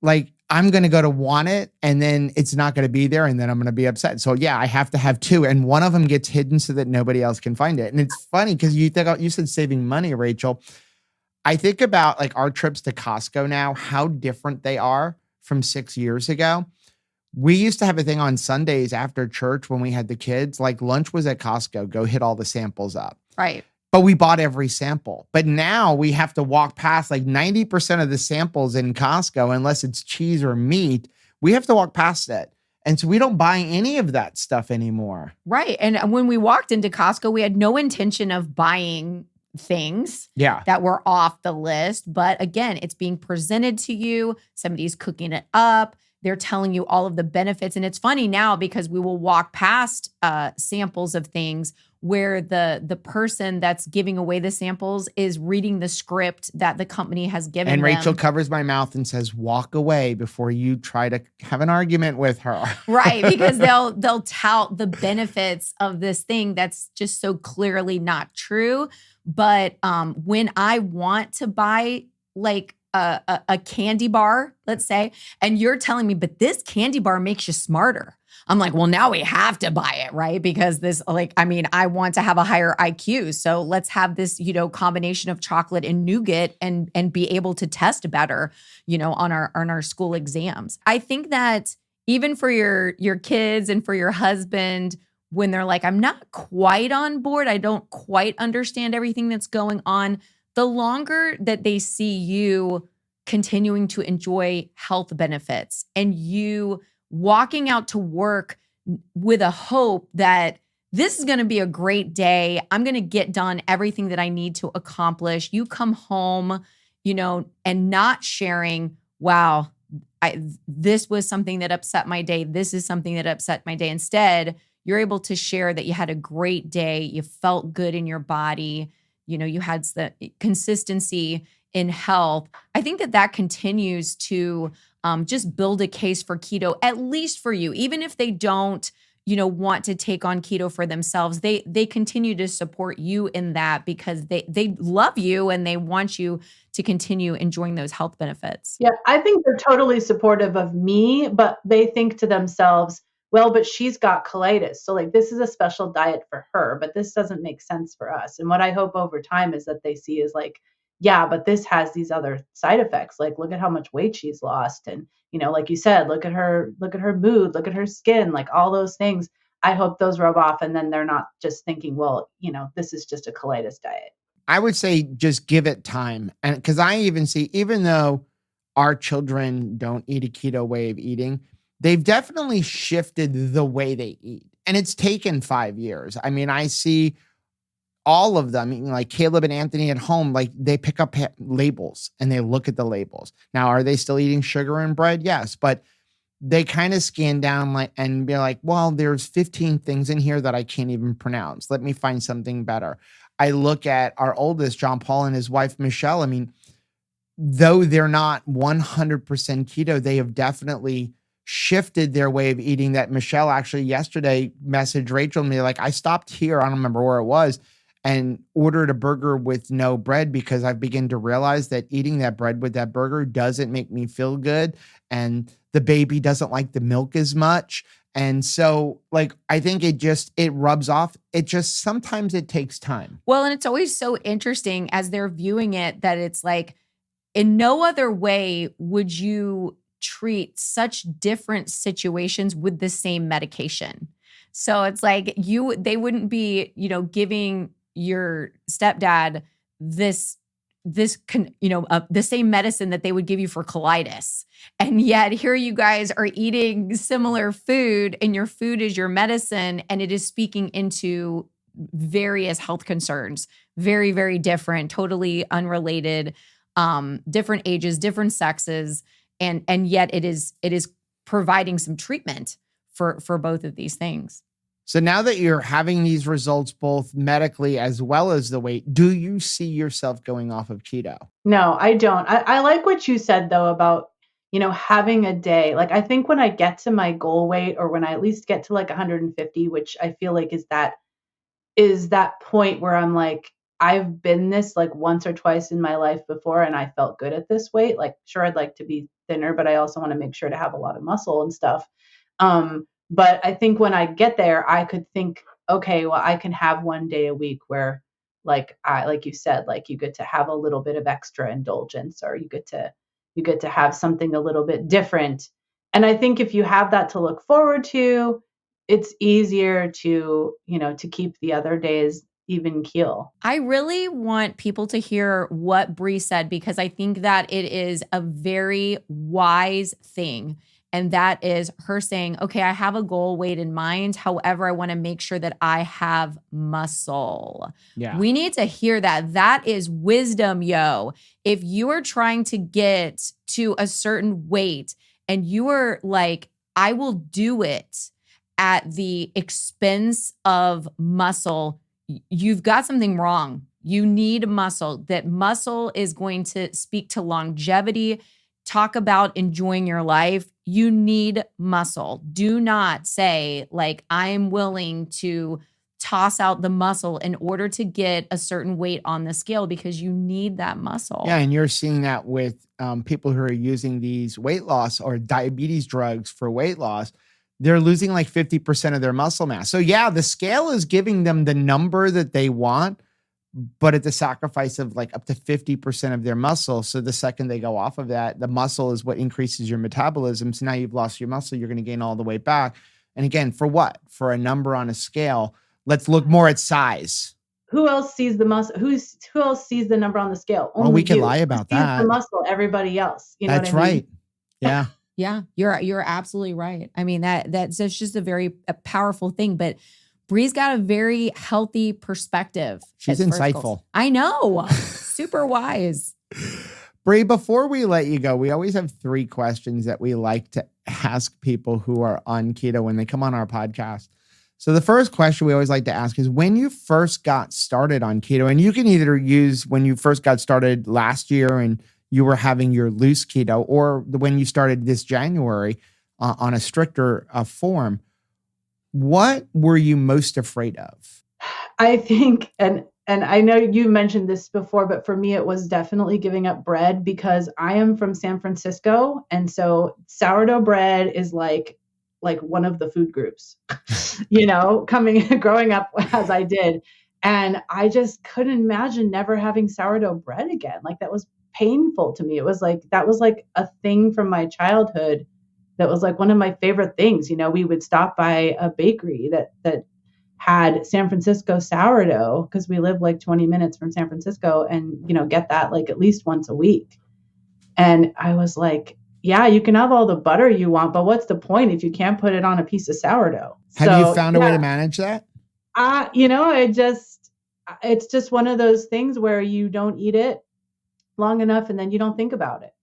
like, I'm going to go to want it and then it's not going to be there. And then I'm going to be upset. So yeah, I have to have 2 and one of them gets hidden so that nobody else can find it. And it's funny because you said saving money, Rachel. I think about like our trips to Costco now, how different they are from 6 years ago. We used to have a thing on Sundays after church when we had the kids, like lunch was at Costco, go hit all the samples up. Right. But we bought every sample. But now we have to walk past like 90% of the samples in Costco, unless it's cheese or meat, we have to walk past it. And so we don't buy any of that stuff anymore. Right. And when we walked into Costco, we had no intention of buying things that were off the list. But again, it's being presented to you. Somebody's cooking it up. They're telling you all of the benefits. And it's funny now because we will walk past samples of things where the person that's giving away the samples is reading the script that the company has given and them. Rachel covers my mouth and says, walk away before you try to have an argument with her. Right, because they'll tout the benefits of this thing that's just so clearly not true. But when I want to buy like a candy bar, let's say, and you're telling me, but this candy bar makes you smarter. I'm like, well, now we have to buy it, right? Because this, I want to have a higher IQ. So let's have this, combination of chocolate and nougat and be able to test better, on our school exams. I think that even for your kids and for your husband, when they're like, I'm not quite on board, I don't quite understand everything that's going on, the longer that they see you continuing to enjoy health benefits and you walking out to work with a hope that this is going to be a great day. I'm going to get done everything that I need to accomplish. You come home, and not sharing, wow, this was something that upset my day. This is something that upset my day. Instead, you're able to share that you had a great day. You felt good in your body. You had the consistency in health. I think that continues to just build a case for keto, at least for you, even if they don't, want to take on keto for themselves. They continue to support you in that because they love you and they want you to continue enjoying those health benefits. Yeah, I think they're totally supportive of me, but they think to themselves, well, but she's got colitis. So like this is a special diet for her, but this doesn't make sense for us. And what I hope over time is that they see is like, yeah, but this has these other side effects. Like, look at how much weight she's lost. And, like you said, look at her mood, look at her skin, like all those things. I hope those rub off. And then they're not just thinking, well, this is just a colitis diet. I would say just give it time. And because I even see, even though our children don't eat a keto way of eating, they've definitely shifted the way they eat. And it's taken 5 years. I mean, I see all of them, like Caleb and Anthony at home, like they pick up labels and they look at the labels. Now, are they still eating sugar and bread? Yes. But they kind of scan down and be like, well, there's 15 things in here that I can't even pronounce. Let me find something better. I look at our oldest, John Paul, and his wife, Michelle. I mean, though they're not 100% keto, they have definitely shifted their way of eating. That Michelle actually yesterday messaged Rachel and me like, I stopped here, I don't remember where it was, and ordered a burger with no bread because I've begun to realize that eating that bread with that burger doesn't make me feel good. And the baby doesn't like the milk as much. And so I think it rubs off. It just, sometimes it takes time. Well, and it's always so interesting as they're viewing it that it's like, in no other way would you treat such different situations with the same medication. So it's like they wouldn't be, giving your stepdad the same medicine that they would give you for colitis. And yet here you guys are eating similar food and your food is your medicine and it is speaking into various health concerns, very, very different, totally unrelated, different ages, different sexes. And yet it is providing some treatment for both of these things. So now that you're having these results, both medically as well as the weight, do you see yourself going off of keto? No, I don't. I like what you said though about, having a day. Like I think when I get to my goal weight or when I at least get to 150, which I feel like is that point where I'm like, I've been this once or twice in my life before and I felt good at this weight. Like, sure, I'd like to be thinner, but I also want to make sure to have a lot of muscle and stuff. But I think when I get there, I could think, okay, well, I can have one day a week where like you said, you get to have a little bit of extra indulgence or you get to have something a little bit different. And I think if you have that to look forward to, it's easier to keep the other days even keel. I really want people to hear what Bree said because I think that it is a very wise thing. And that is her saying, okay, I have a goal weight in mind. However, I want to make sure that I have muscle. Yeah. We need to hear that. That is wisdom, yo. If you are trying to get to a certain weight and you are like, I will do it at the expense of muscle, you've got something wrong. You need muscle. That muscle is going to speak to longevity. Talk about enjoying your life. You need muscle. Do not say like, I'm willing to toss out the muscle in order to get a certain weight on the scale, because you need that muscle. Yeah. And you're seeing that with people who are using these weight loss or diabetes drugs for weight loss. They're losing like 50% of their muscle mass. So yeah, the scale is giving them the number that they want, but at the sacrifice of like up to 50% of their muscle. So the second they go off of that, the muscle is what increases your metabolism. So now you've lost your muscle, you're going to gain all the way back. And again, for what? For a number on a scale. Let's look more at size. Who else sees the muscle? Who else sees the number on the scale? Well, we can lie about that. The muscle, everybody else. You know That's what I mean? right. Yeah. Yeah, you're absolutely right. I mean, that's just a powerful thing. But Bree's got a very healthy perspective. She's insightful. I know. Super wise. Bree, before we let you go, we always have 3 questions that we like to ask people who are on keto when they come on our podcast. So the first question we always like to ask is, when you first got started on keto, and you can either use when you first got started last year and you were having your loose keto, or when you started this January on a stricter form, what were you most afraid of? I think, and I know you mentioned this before, but for me, it was definitely giving up bread, because I am from San Francisco. And so sourdough bread is like one of the food groups, growing up as I did. And I just couldn't imagine never having sourdough bread again. Like, that was painful to me. It was like, that was like a thing from my childhood. That was like one of my favorite things. We would stop by a bakery that had San Francisco sourdough, because we live like 20 minutes from San Francisco, and, get that like at least once a week. And I was like, yeah, you can have all the butter you want, but what's the point if you can't put it on a piece of sourdough? Have you found a way to manage that? It's just one of those things where you don't eat it long enough and then you don't think about it.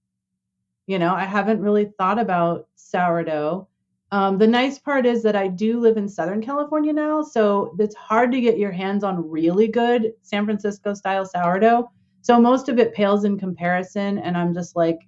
I haven't really thought about sourdough. The nice part is that I do live in Southern California now, so it's hard to get your hands on really good San Francisco style sourdough. So most of it pales in comparison, and I'm just like,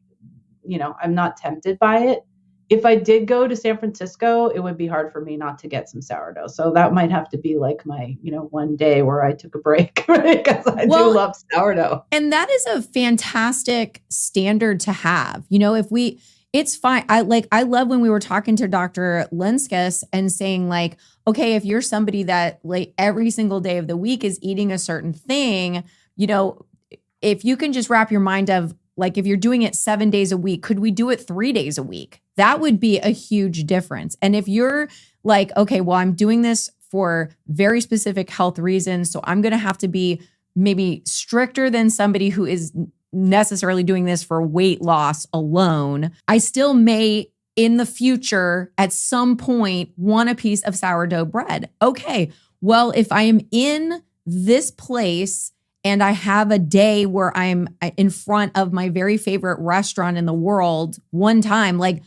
I'm not tempted by it. If I did go to San Francisco, it would be hard for me not to get some sourdough. So that might have to be like my, one day where I took a break, because I do love sourdough. And that is a fantastic standard to have. It's fine. I love when we were talking to Dr. Lenskis and saying like, okay, if you're somebody that like every single day of the week is eating a certain thing, if you can just wrap your mind of like, if you're doing it 7 days a week, could we do it 3 days a week? That would be a huge difference. And if you're like, okay, well, I'm doing this for very specific health reasons, so I'm going to have to be maybe stricter than somebody who is necessarily doing this for weight loss alone, I still may in the future at some point want a piece of sourdough bread. Okay, well, if I am in this place and I have a day where I'm in front of my very favorite restaurant in the world one time, like,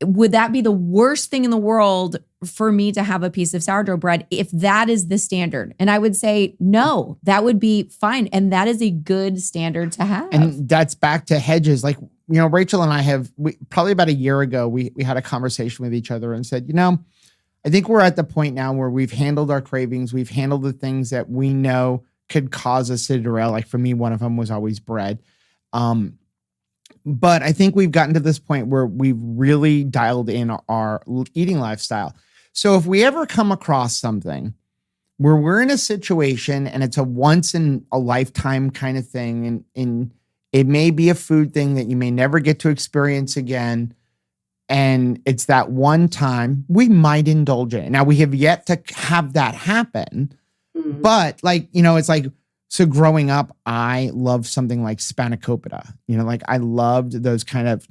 would that be the worst thing in the world for me to have a piece of sourdough bread if that is the standard? And I would say, no, that would be fine. And that is a good standard to have. And that's back to hedges. Like, Rachel and I probably about a year ago, we had a conversation with each other and said, I think we're at the point now where we've handled our cravings. We've handled the things that we know could cause us to derail. Like for me, one of them was always bread. But I think we've gotten to this point where we've really dialed in our eating lifestyle. So if we ever come across something where we're in a situation and it's a once in a lifetime kind of thing, and it may be a food thing that you may never get to experience again, and it's that one time, we might indulge in it. Now, we have yet to have that happen, but it's like, so growing up, I loved something like spanakopita. Like I loved those kind of,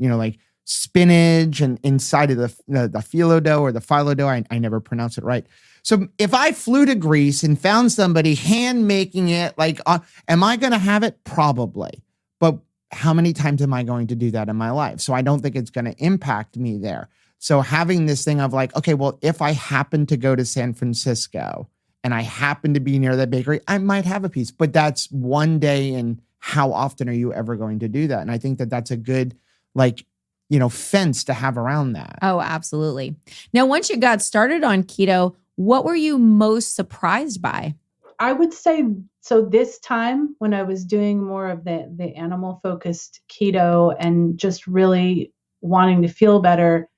spinach and inside of the phyllo dough or the phyllo dough. I never pronounce it right. So if I flew to Greece and found somebody hand making it, like, am I going to have it? Probably. But how many times am I going to do that in my life? So I don't think it's going to impact me there. So having this thing of like, okay, well, if I happen to go to San Francisco and I happen to be near that bakery, I might have a piece, but that's one day. And how often are you ever going to do that? And I think that that's a good, like, fence to have around that. Oh, absolutely. Now, once you got started on keto, what were you most surprised by? I would say, so this time when I was doing more of the animal focused keto and just really wanting to feel better,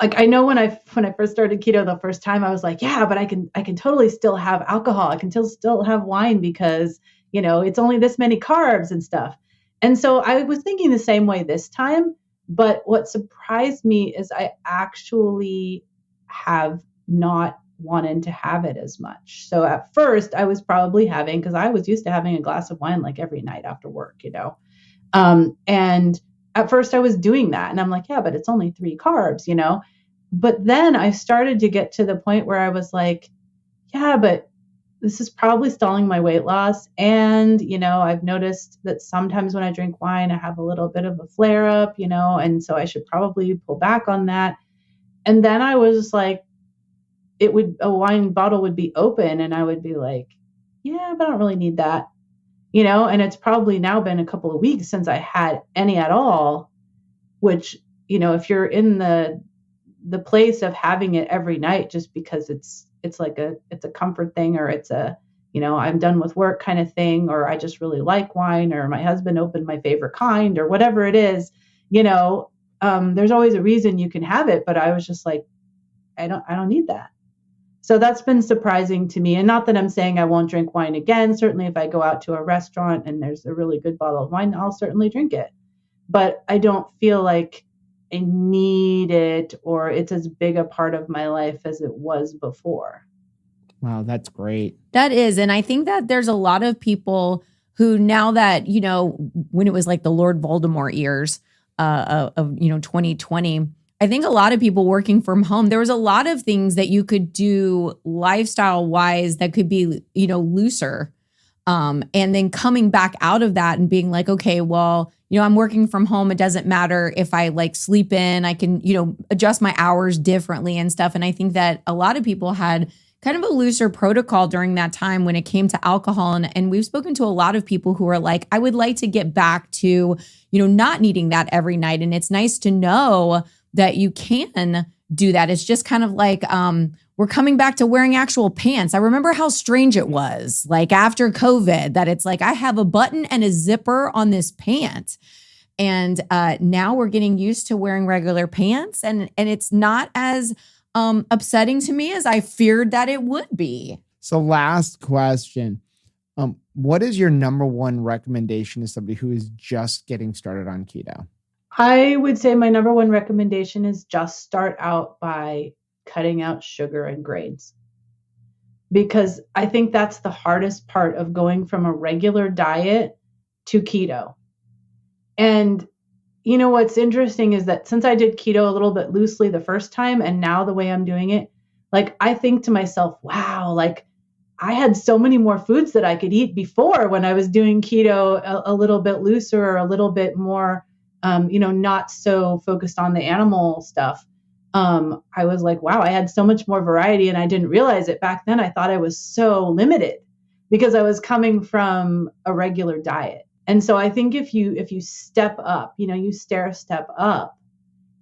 like I know when I first started keto the first time, I was like, yeah, but I can totally still have alcohol. I can still have wine because, it's only this many carbs and stuff. And so I was thinking the same way this time. But what surprised me is I actually have not wanted to have it as much. So at first I was probably having, because I was used to having a glass of wine like every night after work, and at first I was doing that and I'm like, yeah, but it's only 3 carbs, But then I started to get to the point where I was like, yeah, but this is probably stalling my weight loss. And, I've noticed that sometimes when I drink wine, I have a little bit of a flare up, and so I should probably pull back on that. And then I was like, a wine bottle would be open and I would be like, yeah, but I don't really need that, and it's probably now been a couple of weeks since I had any at all, which, if you're in the place of having it every night, just because it's a comfort thing, or it's a, I'm done with work kind of thing, or I just really like wine, or my husband opened my favorite kind, or whatever it is, there's always a reason you can have it. But I was just like, I don't need that. So that's been surprising to me. And not that I'm saying I won't drink wine again. Certainly if I go out to a restaurant and there's a really good bottle of wine, I'll certainly drink it. But I don't feel like I need it, or it's as big a part of my life as it was before. Wow, that's great. That is. And I think that there's a lot of people who, now that, when it was like the Lord Voldemort years of 2020, I think a lot of people working from home, there was a lot of things that you could do lifestyle wise that could be, looser. And then coming back out of that and being like, okay, well, I'm working from home. It doesn't matter if I like sleep in, I can, adjust my hours differently and stuff. And I think that a lot of people had kind of a looser protocol during that time when it came to alcohol. And we've spoken to a lot of people who are like, I would like to get back to, not needing that every night. And it's nice to know that you can do that. It's just kind of like, we're coming back to wearing actual pants. I remember how strange it was, like after COVID, that it's like, I have a button and a zipper on this pant. And now we're getting used to wearing regular pants. And it's not as upsetting to me as I feared that it would be. So last question. What is your number one recommendation to somebody who is just getting started on keto? I would say my number one recommendation is just start out by cutting out sugar and grains, because I think that's the hardest part of going from a regular diet to keto. And what's interesting is that since I did keto a little bit loosely the first time, and now the way I'm doing it, like I think to myself, wow, like I had so many more foods that I could eat before when I was doing keto a little bit looser, or a little bit more not so focused on the animal stuff. I was like, wow, I had so much more variety, and I didn't realize it back then. I thought I was so limited because I was coming from a regular diet. And so I think if you step up, you stair step up,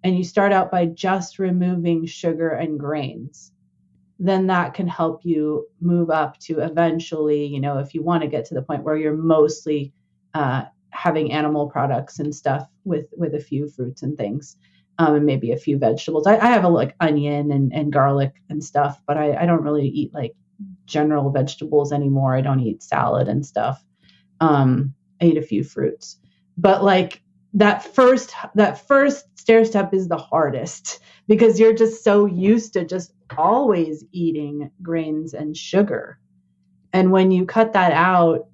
and you start out by just removing sugar and grains, then that can help you move up to eventually, if you want to get to the point where you're mostly having animal products and stuff with a few fruits and things, and maybe a few vegetables. I have like onion and garlic and stuff, but I don't really eat like general vegetables anymore. I don't eat salad and stuff. I eat a few fruits, but like that first stair step is the hardest, because you're just so used to just always eating grains and sugar. And when you cut that out,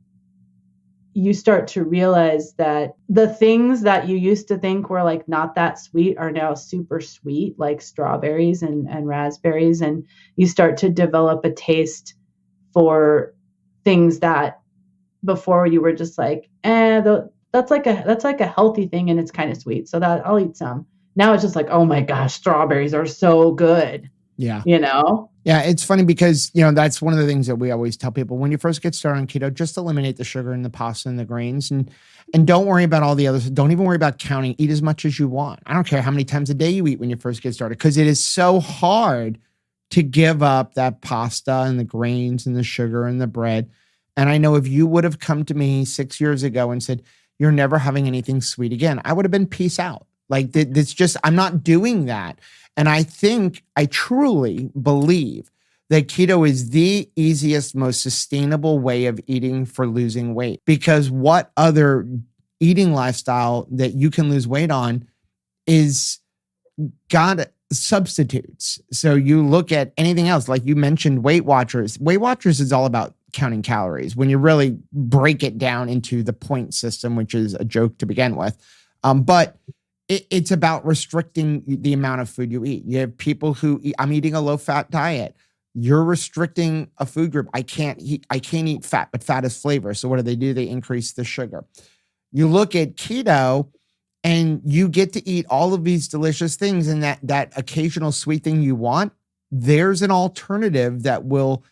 you start to realize that the things that you used to think were like not that sweet are now super sweet, like strawberries and raspberries. And you start to develop a taste for things that before you were just like, that's like a healthy thing and it's kind of sweet. So that I'll eat some. Now it's just like, oh my gosh, strawberries are so good. Yeah. You know? Yeah, it's funny because, that's one of the things that we always tell people when you first get started on keto, just eliminate the sugar and the pasta and the grains and don't worry about all the others. Don't even worry about counting. Eat as much as you want. I don't care how many times a day you eat when you first get started because it is so hard to give up that pasta and the grains and the sugar and the bread. And I know if you would have come to me 6 years ago and said, you're never having anything sweet again, I would have been peace out. Like it's just, I'm not doing that. And I truly believe that keto is the easiest, most sustainable way of eating for losing weight. Because what other eating lifestyle that you can lose weight on is got substitutes. So you look at anything else, like you mentioned Weight Watchers. Weight Watchers is all about counting calories when you really break it down into the point system, which is a joke to begin with. But it's about restricting the amount of food you eat. You have people who eat, I'm eating a low-fat diet. You're restricting a food group. I can't eat fat, but fat is flavor. So what do? They increase the sugar. You look at keto and you get to eat all of these delicious things and that occasional sweet thing you want, there's an alternative that will,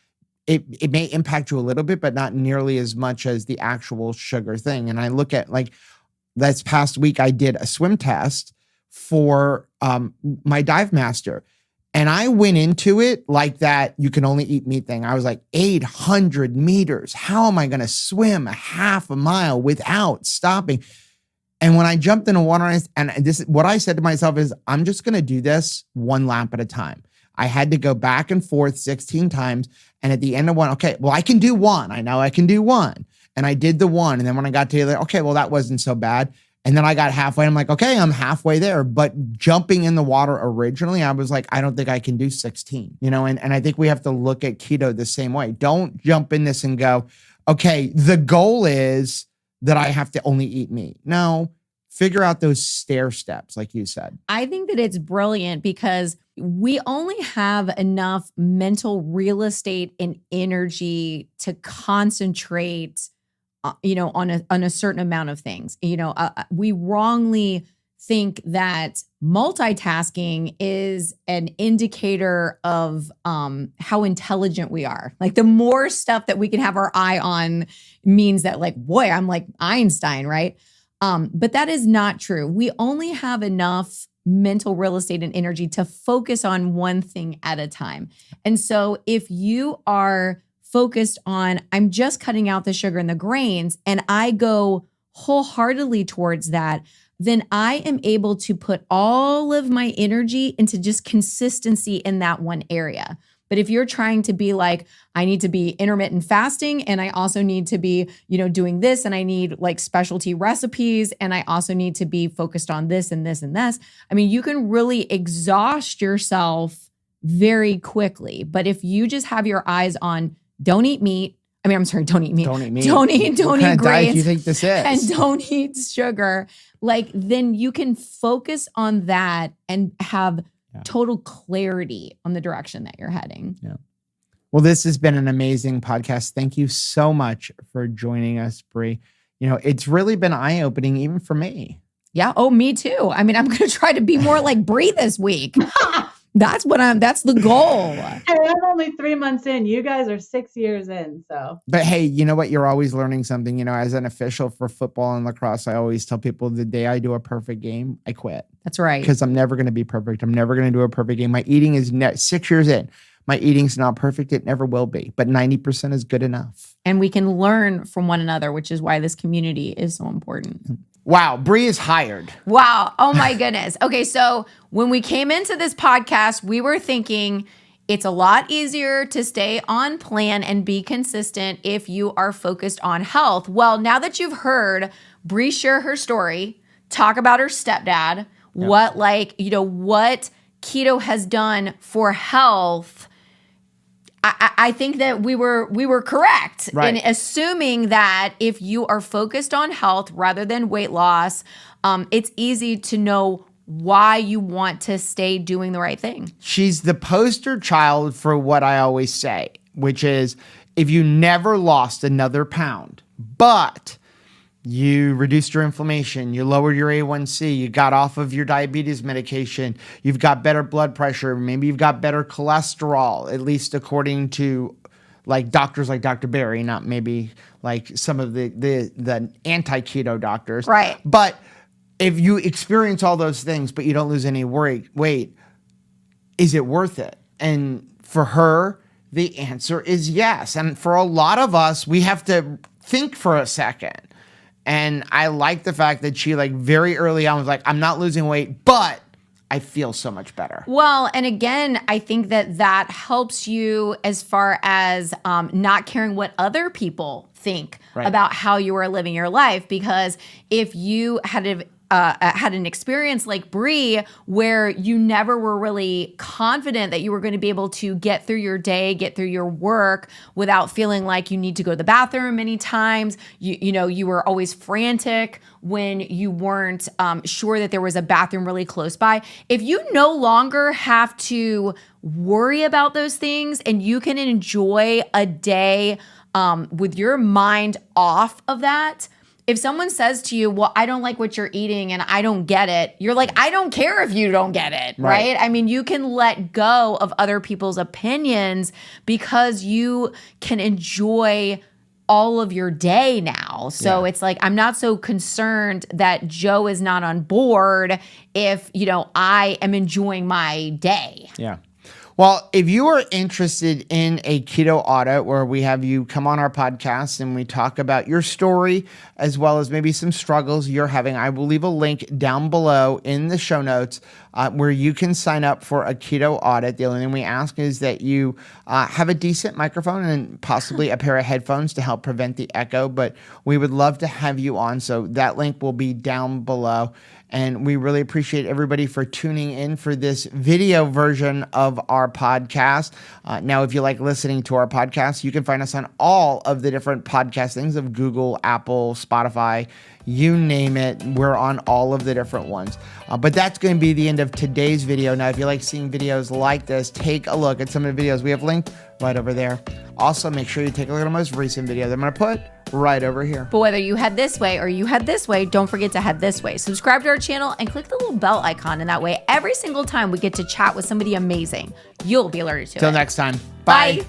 it may impact you a little bit, but not nearly as much as the actual sugar thing. And I look at like, this past week, I did a swim test for my dive master. And I went into it like that you can only eat meat thing. I was like, 800 meters. How am I going to swim a half a mile without stopping? And when I jumped in the water, what I said to myself is, I'm just going to do this one lap at a time. I had to go back and forth 16 times. And at the end of one, okay, well, I can do one. I know I can do one. And I did the one. And then when I got to the other, okay, well, that wasn't so bad. And then I got halfway. I'm like, okay, I'm halfway there. But jumping in the water originally, I was like, I don't think I can do 16, and I think we have to look at keto the same way. Don't jump in this and go, okay, the goal is that I have to only eat meat. No, figure out those stair steps, like you said. I think that it's brilliant because we only have enough mental real estate and energy to concentrate on a certain amount of things. We wrongly think that multitasking is an indicator of how intelligent we are. Like the more stuff that we can have our eye on means that like, boy, I'm like Einstein, right? But that is not true. We only have enough mental real estate and energy to focus on one thing at a time. And so if you are focused on, I'm just cutting out the sugar and the grains, and I go wholeheartedly towards that, then I am able to put all of my energy into just consistency in that one area. But if you're trying to be like, I need to be intermittent fasting, and I also need to be, doing this, and I need like specialty recipes, and I also need to be focused on this and this and this. I mean, you can really exhaust yourself very quickly. But if you just have your eyes on, don't eat meat. Don't eat meat. Don't eat meat. Don't eat what kind of diet grains. do you think this is? And don't eat sugar. Like then you can focus on that and have total clarity on the direction that you're heading. Yeah. Well, this has been an amazing podcast. Thank you so much for joining us, Bree. It's really been eye-opening even for me. Yeah. Oh, me too. I'm going to try to be more like Bree this week. That's the goal. Hey, I'm only 3 months in. You guys are 6 years in. So, but hey, you know what? You're always learning something. As an official for football and lacrosse, I always tell people the day I do a perfect game, I quit. That's right. Because I'm never going to be perfect. I'm never going to do a perfect game. My eating is 6 years in. My eating's not perfect. It never will be, but 90% is good enough. And we can learn from one another, which is why this community is so important. Wow, Bree is hired. Wow. Oh my goodness. Okay, so when we came into this podcast, we were thinking it's a lot easier to stay on plan and be consistent if you are focused on health. Well, now that you've heard Bree share her story, talk about her stepdad, what keto has done for health, I think that we were correct Right. in assuming that if you are focused on health rather than weight loss, it's easy to know why you want to stay doing the right thing. She's the poster child for what I always say, which is if you never lost another pound, but you reduced your inflammation, you lowered your A1C, you got off of your diabetes medication, you've got better blood pressure, maybe you've got better cholesterol, at least according to like doctors like Dr. Barry, not maybe like some of the anti-keto doctors. Right. But if you experience all those things, but you don't lose any weight, is it worth it? And for her, the answer is yes. And for a lot of us, we have to think for a second. And I like the fact that she like very early on was like, I'm not losing weight, but I feel so much better. Well, and again, I think that helps you as far as not caring what other people think about how you are living your life. Because if you had an experience like Bree where you never were really confident that you were going to be able to get through your day, get through your work without feeling like you need to go to the bathroom many times. You were always frantic when you weren't sure that there was a bathroom really close by. If you no longer have to worry about those things and you can enjoy a day with your mind off of that, if someone says to you, well, I don't like what you're eating and I don't get it, you're like, I don't care if you don't get it, right? I mean, you can let go of other people's opinions because you can enjoy all of your day now. So it's like, I'm not so concerned that Joe is not on board if, I am enjoying my day. Yeah. Well, if you are interested in a keto audit where we have you come on our podcast and we talk about your story as well as maybe some struggles you're having, I will leave a link down below in the show notes where you can sign up for a keto audit. The only thing we ask is that you have a decent microphone and possibly a pair of headphones to help prevent the echo, but we would love to have you on. So that link will be down below. And we really appreciate everybody for tuning in for this video version of our podcast. Now, if you like listening to our podcast, you can find us on all of the different podcast things of Google, Apple, Spotify, you name it. We're on all of the different ones. But that's going to be the end of today's video. Now, if you like seeing videos like this, take a look at some of the videos we have linked right over there. Also, make sure you take a look at our most recent video that I'm going to put right over here. But whether you head this way or you head this way, don't forget to head this way. Subscribe to our channel and click the little bell icon. And that way, every single time we get to chat with somebody amazing, you'll be alerted to it. Till next time. Bye.